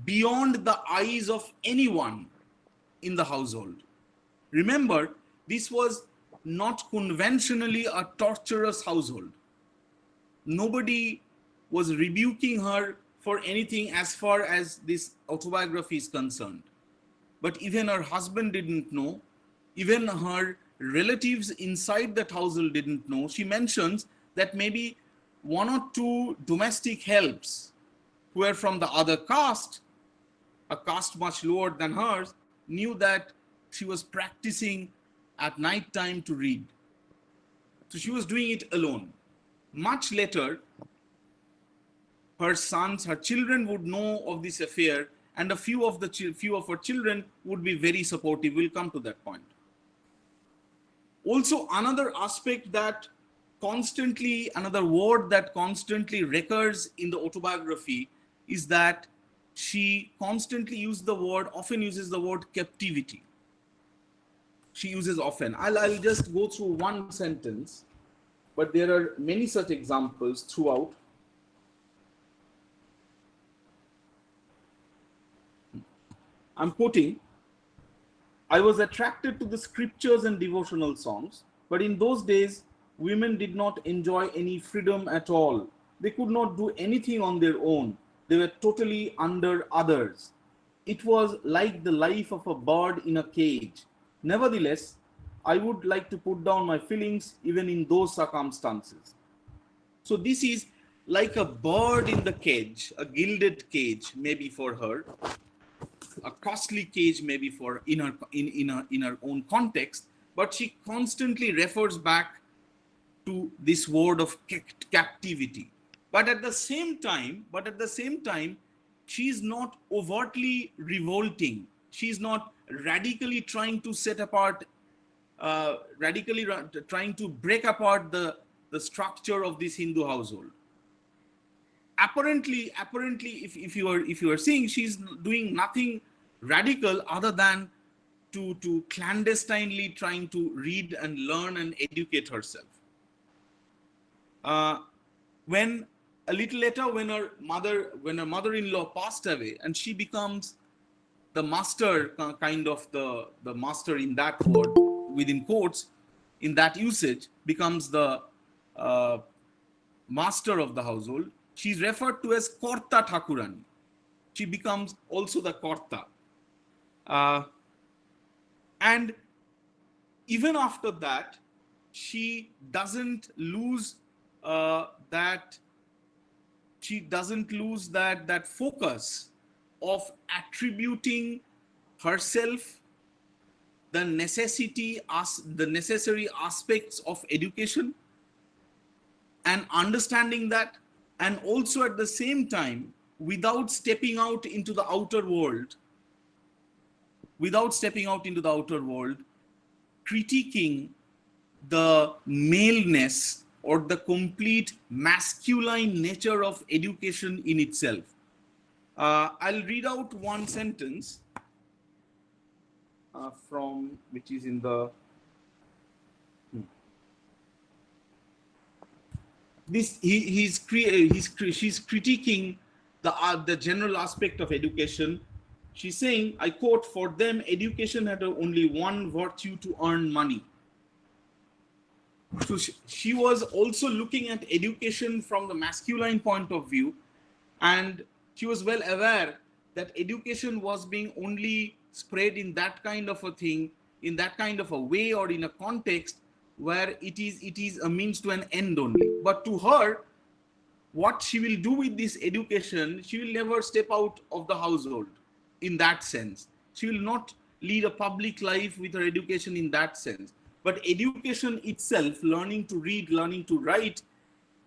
beyond the eyes of anyone in the household. Remember, this was not conventionally a torturous household. Nobody was rebuking her for anything as far as this autobiography is concerned. But even her husband didn't know. Even her relatives inside that household didn't know. She mentions that maybe one or two domestic helps who were from the other caste, a caste much lower than hers, knew that she was practicing at night time to read. So she was doing it alone. Much later, her sons, her children would know of this affair, and a few of her children would be very supportive. We'll come to that point. Also, another aspect that constantly, another word that constantly recurs in the autobiography is that she constantly often uses the word captivity. She uses often. I'll just go through one sentence, but there are many such examples throughout. I'm quoting, "I was attracted to the scriptures and devotional songs, but in those days, women did not enjoy any freedom at all. They could not do anything on their own. They were totally under others. It was like the life of a bird in a cage. Nevertheless, I would like to put down my feelings even in those circumstances." So this is like a bird in the cage, a gilded cage maybe for her, a costly cage maybe for in her own context, but she constantly refers back to this word of captivity. But at the same time, she is not overtly revolting. She is not radically trying to set apart, trying to break apart the structure of this Hindu household. Apparently, if you are seeing, she's doing nothing radical other than to clandestinely trying to read and learn and educate herself. When a little later, when her mother-in-law passed away, and she becomes the master, kind of the master in that word, within quotes, in that usage, becomes the master of the household. She's referred to as Korta Thakurani. She becomes also the Korta. And even after that, she doesn't lose that focus of attributing herself the necessary aspects of education and understanding that, and also at the same time, without stepping out into the outer world, critiquing the maleness or the complete masculine nature of education in itself. I'll read out one sentence from which is in the she's critiquing the general aspect of education. She's saying, I quote, "For them, education had only one virtue: to earn money." So she was also looking at education from the masculine point of view, and she was well aware that education was being only spread in that kind of a thing, in that kind of a way, or in a context where it is a means to an end only. But to her, what she will do with this education, she will never step out of the household in that sense. She will not lead a public life with her education in that sense. But education itself, learning to read, learning to write,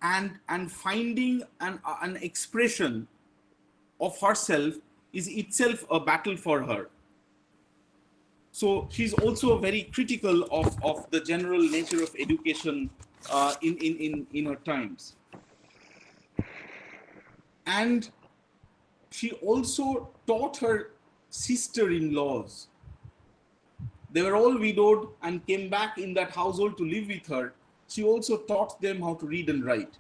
and finding an expression of herself is itself a battle for her. So she's also very critical of the general nature of education in her times. And she also taught her sister-in-laws. They were all widowed and came back in that household to live with her. She also taught them how to read and write.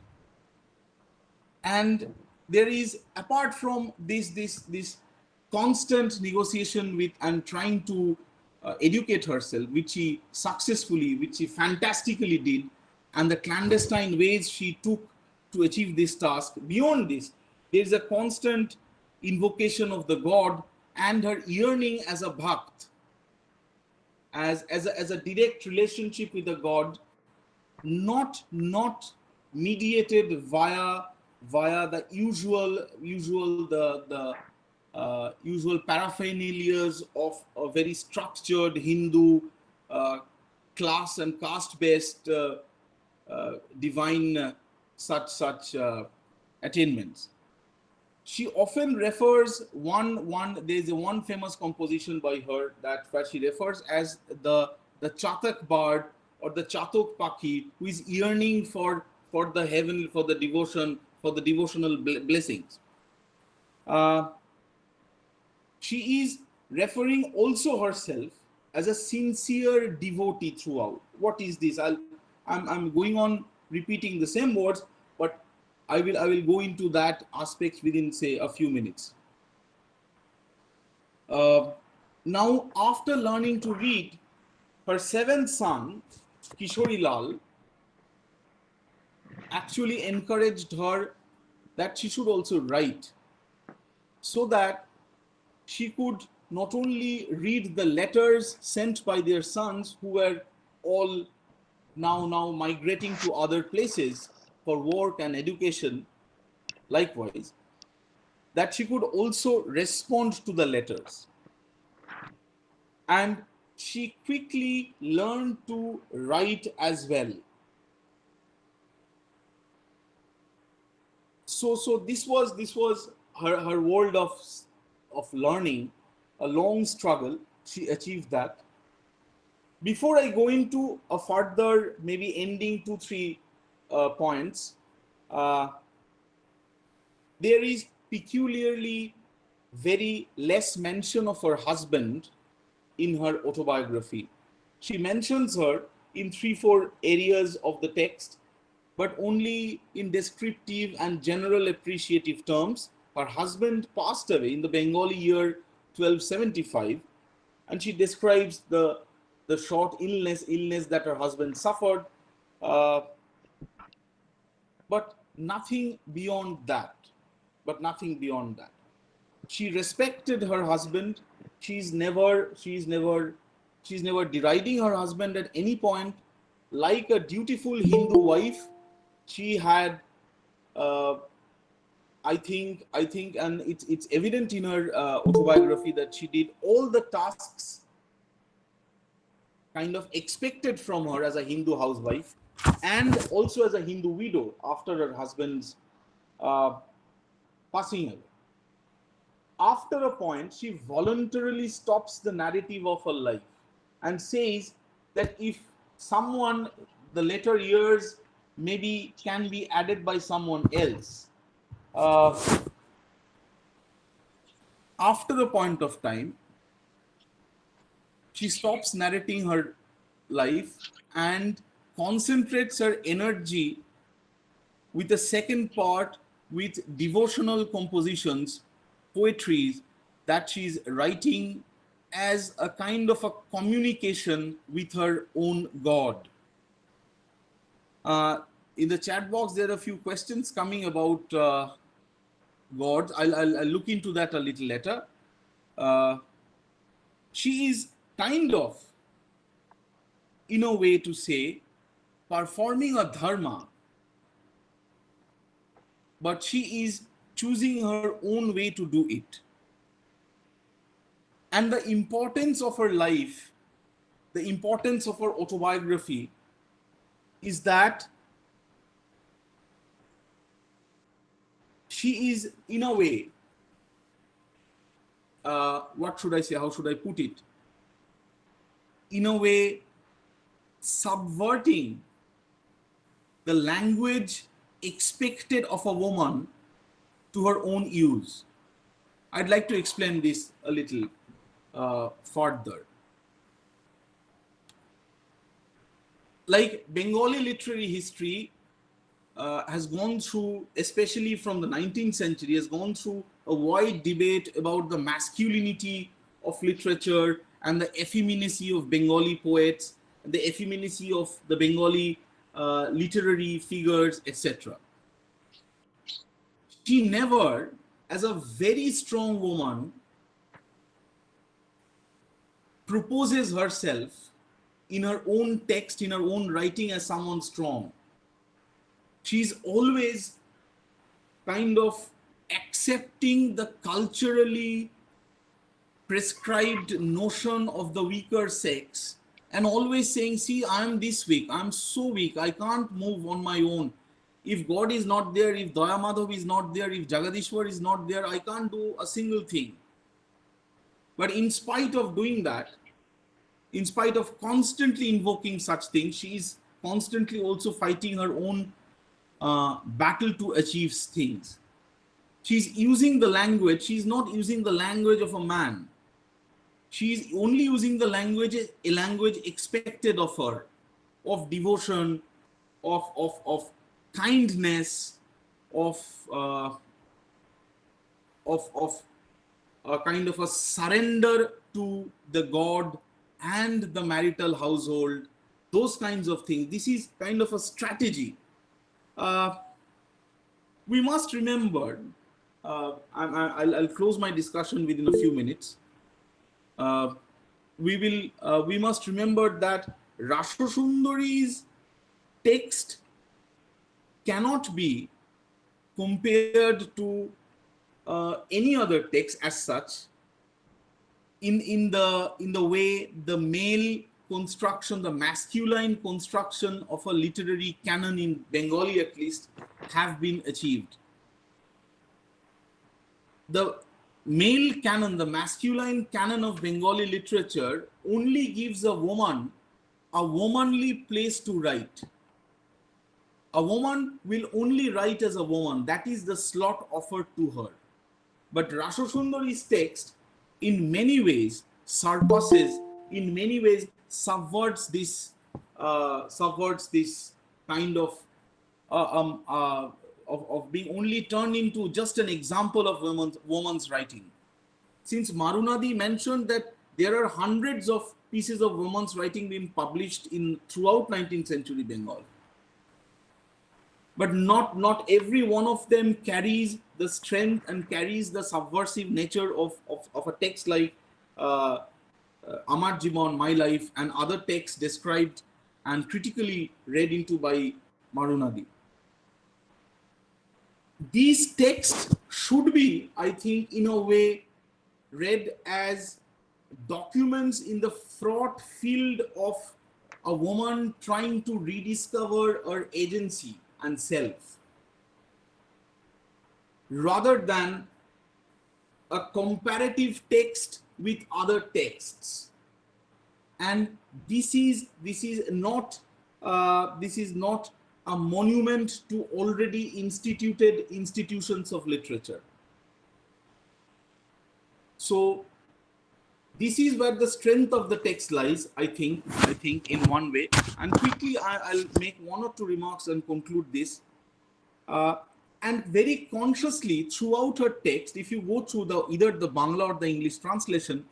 And there is, apart from this constant negotiation with and trying to educate herself, which she fantastically did, and the clandestine ways she took to achieve this task, beyond this, there is a constant invocation of the God and her yearning as a bhakt, as a direct relationship with the God, not mediated via the usual paraphernalias of a very structured Hindu class and caste-based divine such attainments. She often refers there's one famous composition by her where she refers as the Chatak bard or the Chatok Pakhi who is yearning for the heaven, for the devotion, for the devotional blessings. She is referring also herself as a sincere devotee throughout. What is this? I'm going on repeating the same words, but I will go into that aspect within, say, a few minutes. Now, after learning to read, her seventh son, Kishori Lal, actually encouraged her that she should also write, so that she could not only read the letters sent by their sons, who were all now migrating to other places for work and education, likewise, that she could also respond to the letters. And she quickly learned to write as well. So this was her world of learning, a long struggle. She achieved that. Before I go into a further, maybe ending 2-3 points, there is peculiarly very less mention of her husband in her autobiography. She mentions her in 3-4 areas of the text, but only in descriptive and general appreciative terms. Her husband passed away in the Bengali year 1275, and she describes the short illness that her husband suffered, but nothing beyond that. She respected her husband. She's never deriding her husband at any point. Like a dutiful Hindu wife, she had, I think, and it's evident in her autobiography that she did all the tasks kind of expected from her as a Hindu housewife, and also as a Hindu widow after her husband's passing away. After a point, she voluntarily stops the narrative of her life and says that if someone, the later years maybe can be added by someone else. After a point of time, she stops narrating her life and concentrates her energy with the second part, with devotional compositions, poetries that she's writing as a kind of a communication with her own God. In the chat box, there are a few questions coming about God. I'll look into that a little later. She is kind of, in a way to say, performing a dharma, but she is choosing her own way to do it. And the importance of her life, the importance of her autobiography, is that she is, in a way, what should I say, how should I put it? In a way, subverting the language expected of a woman to her own use. I'd like to explain this a little further. Like Bengali literary history has gone through, especially from the 19th century, has gone through a wide debate about the masculinity of literature and the effeminacy of Bengali poets, the effeminacy of the Bengali literary figures, etc. She never, as a very strong woman, proposes herself in her own text, in her own writing, as someone strong. She's always kind of accepting the culturally prescribed notion of the weaker sex and always saying, see, I'm this weak, I'm so weak, I can't move on my own. If God is not there, if Daya Madhav is not there, if Jagadishwar is not there, I can't do a single thing. But in spite of doing that, in spite of constantly invoking such things, she is constantly also fighting her own battle to achieve things. She's using the language, she's not using the language of a man. She's only using the language, a language expected of her, of devotion, of kindness, of a kind of a surrender to the God and the marital household, those kinds of things. This is kind of a strategy. We must remember, I'll close my discussion within a few minutes. We must remember that Rassundari's text cannot be compared to any other text as such, in the way the male construction, the masculine construction of a literary canon in Bengali at least have been achieved. The male canon, the masculine canon of Bengali literature only gives a woman a womanly place to write. A woman will only write as a woman. That is the slot offered to her. But Rassundari's text in many ways surpasses, in many ways subverts this kind of being only turned into just an example of woman's writing. Since Maroona mentioned that there are hundreds of pieces of women's writing being published throughout 19th century Bengal, but not every one of them carries the strength and carries the subversive nature of a text like Amar, Jibon, My Life, and other texts described and critically read into by Maroona. These texts should be, I think, in a way read as documents in the fraught field of a woman trying to rediscover her agency and self, rather than a comparative text with other texts. And this is not a monument to already instituted institutions of literature. So this is where the strength of the text lies, I think in one way. And quickly, I'll make one or two remarks and conclude this. And very consciously throughout her text, if you go through either the Bangla or the English translation,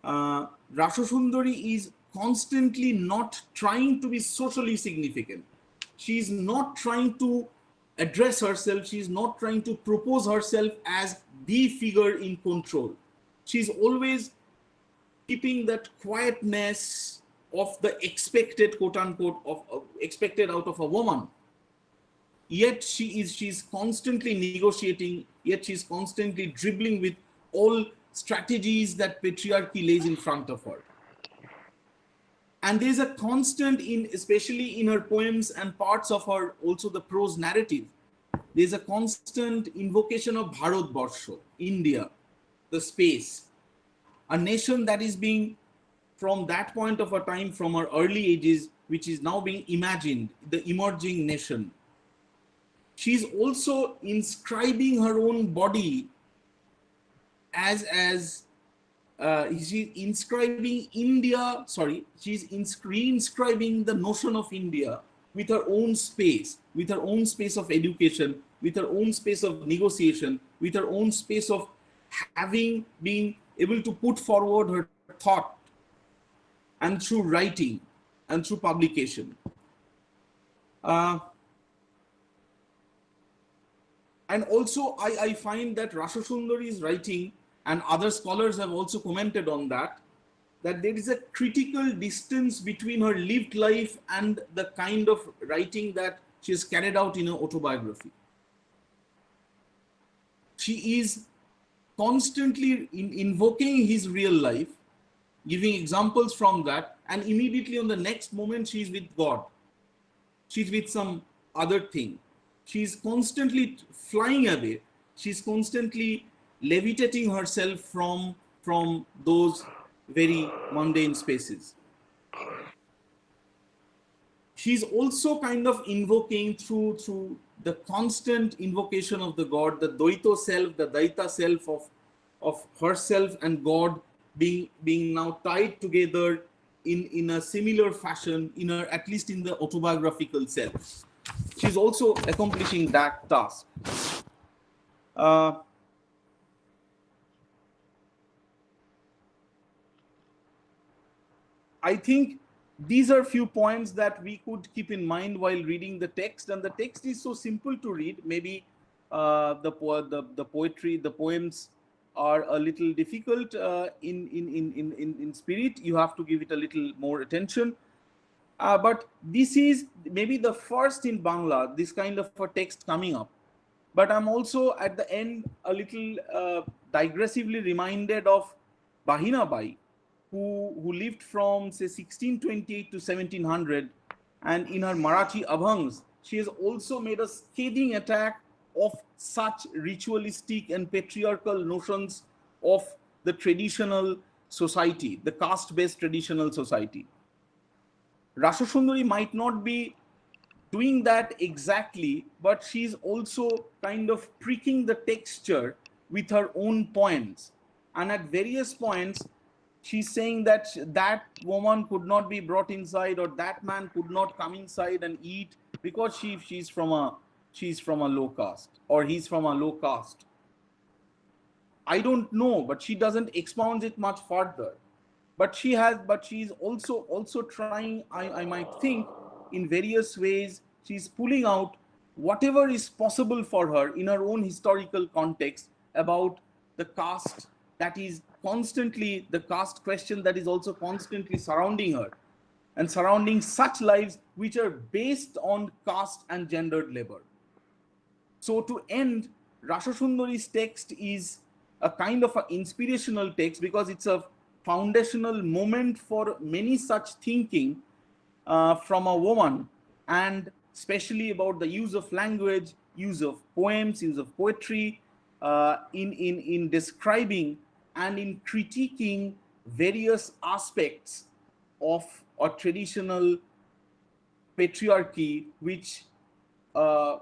Rassundari is constantly not trying to be socially significant. She is not trying to address herself. She is not trying to propose herself as the figure in control. She is always keeping that quietness of the expected, quote unquote, expected out of a woman. Yet she's constantly negotiating, yet she's constantly dribbling with all strategies that patriarchy lays in front of her. And there's a constant, especially in her poems and parts of her, also the prose narrative, there's a constant invocation of Bharat Barsha, India, the space, a nation that is being, from that point of a time, from her early ages, which is now being imagined, the emerging nation. She's also inscribing her own body she's inscribing India, she's reinscribing the notion of India with her own space of education, with her own space of negotiation, with her own space of being able to put forward her thought, and through writing and through publication. And also, I find that Rassundari's writing, and other scholars have also commented on that there is a critical distance between her lived life and the kind of writing that she has carried out in her autobiography. She is constantly invoking his real life, giving examples from that, and immediately on the next moment she is with God. She's with some other thing. She's constantly flying away. She's constantly levitating herself from those very mundane spaces. she's also kind of invoking through the constant invocation of the God, the Dvaita self, the Daita self of herself and God being now tied together in a similar fashion, at least in the autobiographical self. She's also accomplishing that task. I think these are few points that we could keep in mind while reading the text, and the text is so simple to read. Maybe the poetry, the poems are a little difficult in spirit. You have to give it a little more attention. But this is maybe the first in Bangla, this kind of a text coming up. But I'm also at the end a little digressively reminded of Bahina Bai, who lived from say 1628 to 1700, and in her Marathi Abhangs, she has also made a scathing attack of such ritualistic and patriarchal notions of the traditional society, the caste-based traditional society. Rassundari might not be doing that exactly, but she's also kind of pricking the texture with her own points. And at various points, she's saying that that woman could not be brought inside, or that man could not come inside and eat because she's from a low caste, or he's from a low caste. I don't know, but she doesn't expound it much further. But she's also trying, I might think, in various ways, she's pulling out whatever is possible for her in her own historical context about the caste that is constantly, the caste question that is also constantly surrounding her and surrounding such lives which are based on caste and gendered labor. So to end, Rassundari's text is a kind of an inspirational text because it's a foundational moment for many such thinking from a woman, and especially about the use of language, use of poems, use of poetry in describing and in critiquing various aspects of a traditional patriarchy, which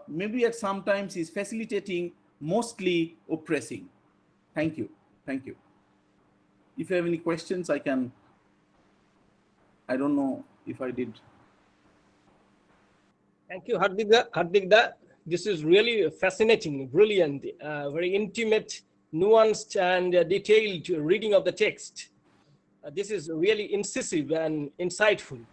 maybe at sometimes is facilitating, mostly oppressing. Thank you. Thank you. If you have any questions, I don't know if I did.
Thank you, Hardik. This is really fascinating, brilliant, very intimate, nuanced, and detailed reading of the text. This is really incisive and insightful.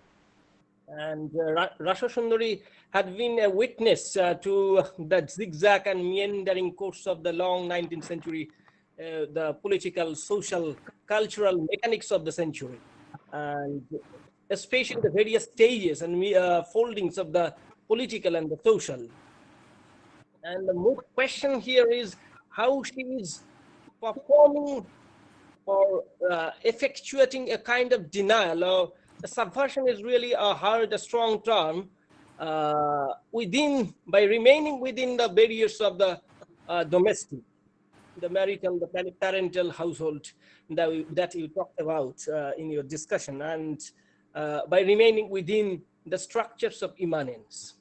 And Rassundari had been a witness to the zigzag and meandering course of the long 19th century, the political, social, cultural mechanics of the century, and especially the various stages and foldings of the political and the social. And the more question here is how she is performing or effectuating a kind of denial, or a subversion is really a strong term, by remaining within the barriers of the domestic, the marital, the parental household that you talked about in your discussion, and by remaining within the structures of immanence.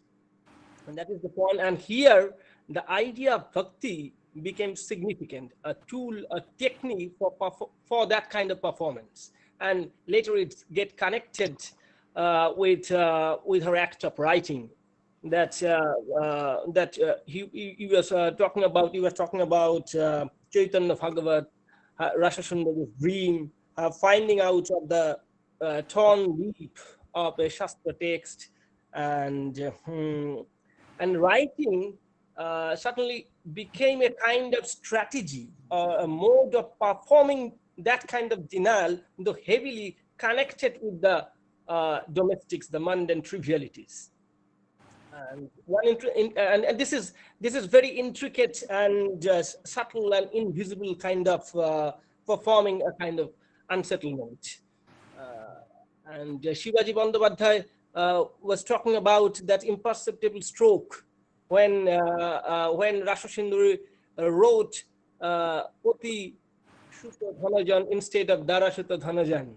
And that is the point. And here, the idea of bhakti became significant, a tool, a technique for that kind of performance. And later it get connected with her act of writing. That he was talking about. You were talking about Chaitanya Bhagavat, Rassundari's dream, finding out of the torn leaf of a Shastra text, and writing certainly became a kind of strategy, a mode of performing that kind of denial, though heavily connected with the domestics, the mundane trivialities. And this is very intricate and subtle and invisible kind of performing a kind of unsettlement. And Shivaji Bandyopadhyay was talking about that imperceptible stroke when Rassundari wrote Poti Shuta Dhanajan instead of Dara Shuta Dhanajan.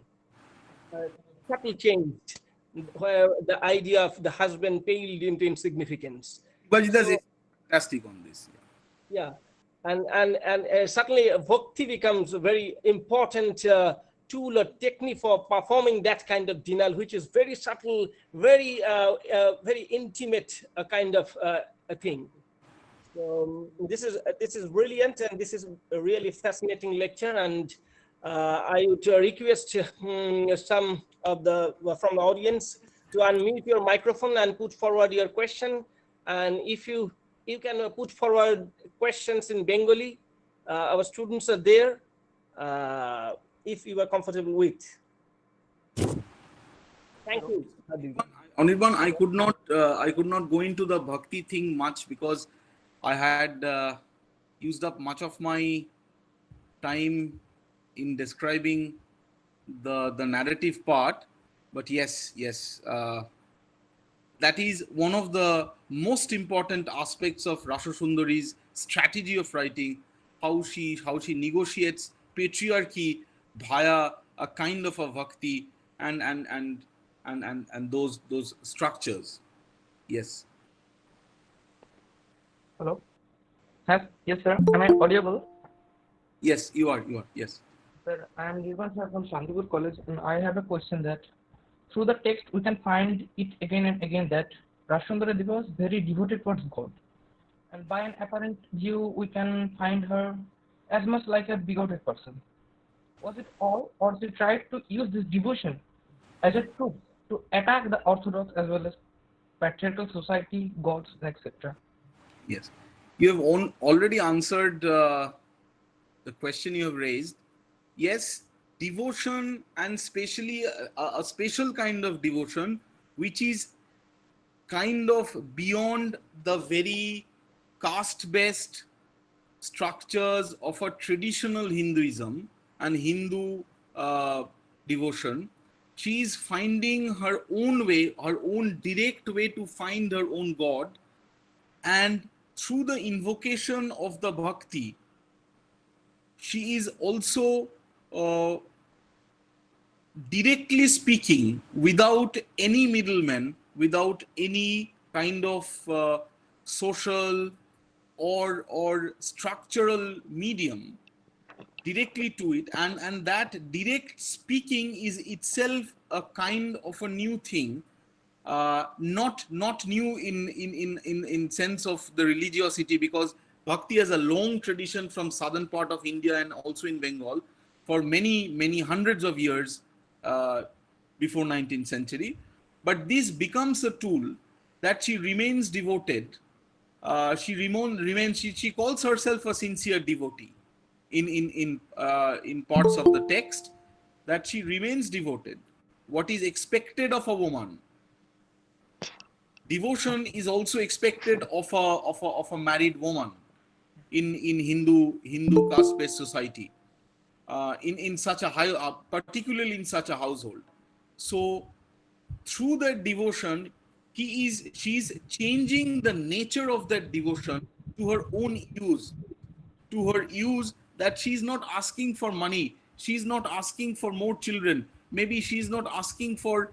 Subtle changed.
where the idea of the husband paled into insignificance.
Bajdas
So,
is fantastic on this.
yeah, and certainly bhakti becomes a very important tool or technique for performing that kind of denial, which is very subtle, very very intimate kind of a thing. So this is brilliant, and this is a really fascinating lecture. And I would request some of the from the audience to unmute your microphone and put forward your question. And if you can put forward questions in Bengali, our students are there. If you are comfortable with. Thank you, Hardik.
Anirban, I could not go into the bhakti thing much because I had used up much of my time in describing the narrative part. But yes, that is one of the most important aspects of Rassundari's strategy of writing, how she negotiates patriarchy via a kind of a bhakti and those structures. Yes.
Hello. Yes, sir. Am I audible?
Yes, you are. Yes.
Sir, I am Jibon sir from Shantipur College, and I have a question that through the text we can find it again and again that Rassundari Debi was very devoted towards God, and by an apparent view we can find her as much like a bigoted person. Was it all, or she tried to use this devotion as a tool to attack the orthodox as well as patriarchal society, gods, etc.?
Yes. You have already answered the question you have raised. Yes, devotion, and especially a special kind of devotion, which is kind of beyond the very caste-based structures of a traditional Hinduism and Hindu devotion. She is finding her own way, her own direct way to find her own God, and through the invocation of the bhakti, she is also directly speaking, without any middleman, without any kind of social or structural medium, directly to it, and that direct speaking is itself a kind of a new thing, not new in sense of the religiosity, because bhakti has a long tradition from southern part of India and also in Bengal for many hundreds of years before 19th century. But this becomes a tool that she remains devoted. She calls herself a sincere devotee in parts of the text, that she remains devoted. What is expected of a woman, devotion is also expected of a married woman in Hindu caste-based society, in such a high, particularly in such a household. So through that devotion, she's changing the nature of that devotion to her own use, that she's not asking for money, she's not asking for more children, maybe she's not asking for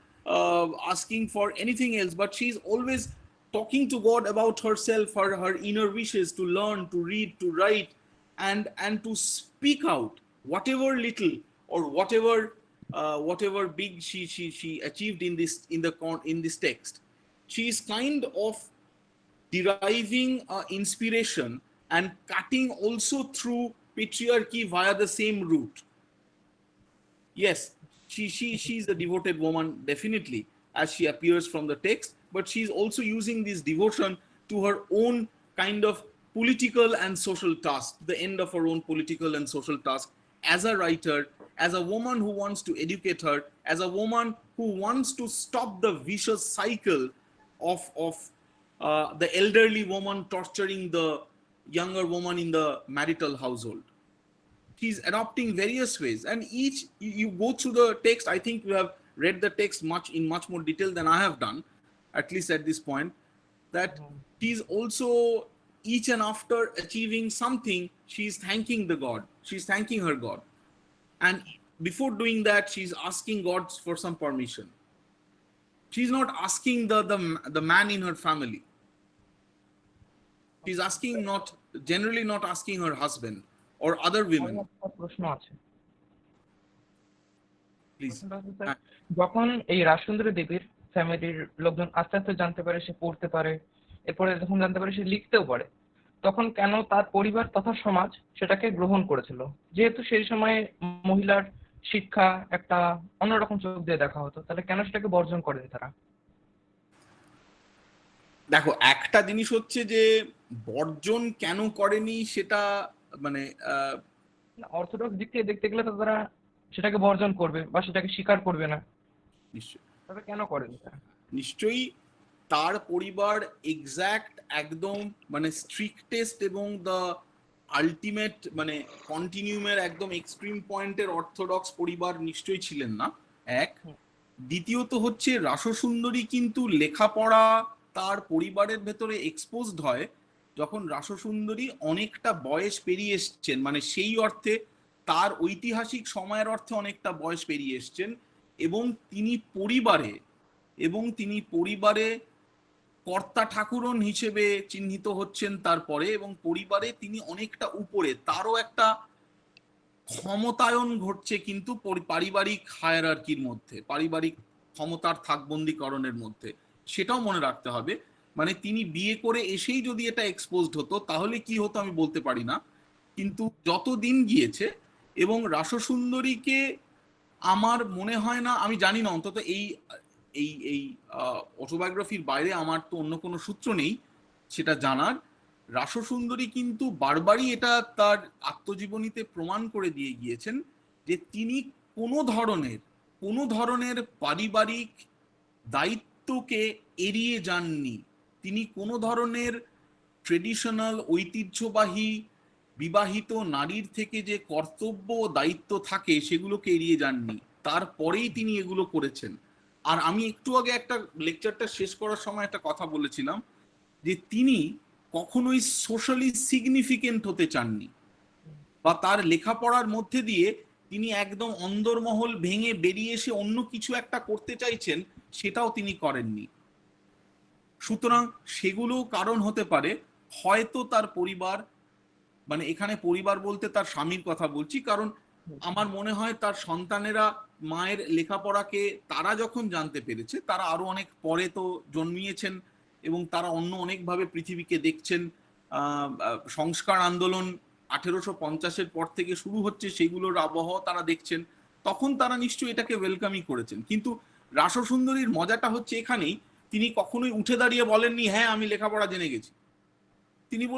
anything else, but she's always talking to God about herself, her inner wishes to learn, to read, to write, and to speak out whatever little or whatever big she achieved in this text. She is kind of deriving inspiration and cutting also through patriarchy via the same route. Yes, she's a devoted woman, definitely, as she appears from the text, but she's also using this devotion to her own kind of political and social task, the end of her own political and social task, as a writer, as a woman who wants to educate her, as a woman who wants to stop the vicious cycle of the elderly woman torturing the younger woman in the marital household. She's adopting various ways, and each you go through the text. I think you have read the text in much more detail than I have done, at least at this point, that she's also, each and after achieving something, she's thanking the God, she's thanking her God, and before doing that she's asking God for some permission. She's not asking the man in her family. She's asking generally not asking her husband or other women.
প্রশ্ন আছে
Please.
যখন এই রাসসুন্দরী দেবীর ফ্যামিলির লোকজন আস্তে আস্তে জানতে পারে সে পড়তে পারে, এরপরে যখন জানতে পারে সে লিখতেও পারে, তখন কেন তার পরিবার তথা সমাজ সেটাকে গ্রহণ করেছিল? যেহেতু সেই সময়ে মহিলার শিক্ষা একটা অন্যরকম চোখ দিয়ে দেখা হতো, তাহলে কেন সেটাকে বর্জন করেন তারা?
দেখো, একটা জিনিস হচ্ছে যে বর্জন কেন করেনি সেটা মানে
অর্থোডক্স দিক থেকে দেখতে গেলে তো তারা সেটাকে বর্জন করবে বা সেটাকে স্বীকার করবে না।
নিশ্চয়ই।
তবে কেন করেন তারা?
নিশ্চয়ই তার পরিবার এক্স্যাক্ট একদম মানে স্ট্রিক্টেস্ট এবং দ্য আলটিমেট মানে কন্টিনিউমের একদম এক্সট্রিম পয়েন্টের অর্থোডক্স পরিবার নিশ্চয়ই ছিলেন না, এক। দ্বিতীয়ত হচ্ছে রাসসুন্দরী কিন্তু লেখাপড়া তার পরিবারের ভেতরে এক্সপোজড হয় যখন রাসসুন্দরী অনেকটা বয়স পেরিয়ে এসছেন, মানে সেই অর্থে তার ঐতিহাসিক সময়ের অর্থে অনেকটা বয়স পেরিয়ে এসছেন, এবং তিনি পরিবারে কর্তা ঠাকুরন হিসেবে চিহ্নিত হচ্ছেন তারপরে, এবং পরিবারে তিনি অনেকটা উপরে, তারও একটা ক্ষমতায়ন ঘটছে কিন্তু পারিবারিক হায়ারার্কির মধ্যে, পারিবারিক ক্ষমতার থাকবন্দীকরণের মধ্যে, সেটাও মনে রাখতে হবে। মানে তিনি বিয়ে করে এসেই যদি এটা এক্সপোজড হতো তাহলে কি হতো আমি বলতে পারি না, কিন্তু যত দিন গিয়েছে এবং রাসসুন্দরীকে আমার মনে হয় না, আমি জানি না, অন্তত এই এই এই অটোবায়োগ্রাফির বাইরে আমার তো অন্য কোনো সূত্র নেই সেটা জানার, রাসসুন্দরী কিন্তু বারবারই এটা তার আত্মজীবনীতে প্রমাণ করে দিয়ে গিয়েছেন যে তিনি কোনো ধরনের পারিবারিক দায়িত্বকে এড়িয়ে যাননি। তিনি কোনো ধরনের ট্রেডিশনাল ঐতিহ্যবাহী বিবাহিত নারীর থেকে যে কর্তব্য ও দায়িত্ব থাকে সেগুলোকে এড়িয়ে যাননি, তারপরেই তিনি এগুলো করেছেন। আর আমি একটু আগে একটা লেকচারটা শেষ করার সময় একটা কথা বলেছিলাম যে তিনি কখনোই সোশ্যালি সিগনিফিকেন্ট হতে চাননি, বা তার লেখাপড়ার মধ্যে দিয়ে তিনি একদম অন্দরমহল ভেঙে বেরিয়ে এসে অন্য কিছু একটা করতে চাইছেন, সেটাও তিনি করেননি। সুতরাং সেগুলো কারণ হতে পারে হয়তো তার পরিবার, মানে এখানে পরিবার বলতে তার স্বামীর কথা বলছি, কারণ আমার মনে হয় তার সন্তানেরা মায়ের লেখাপড়াকে তারা যখন জানতে পেরেছে, তারা আরো অনেক পরে তো জন্মিয়েছেন এবং তারা অনেকভাবে পৃথিবীকে দেখছেন। সংস্কার আন্দোলন 1850-এর পর থেকে শুরু হচ্ছে, সেগুলোর আবহাওয়া তারা দেখছেন, তখন তারা নিশ্চয়ই এটাকে ওয়েলকামই করেছেন। কিন্তু রাসসুন্দরীর মজাটা হচ্ছে এখানেই, তিনি কখনোই উঠে দাঁড়িয়ে বলেননি হ্যাঁ আমি লেখাপড়া জেনে গেছি। তিনি বলেছেন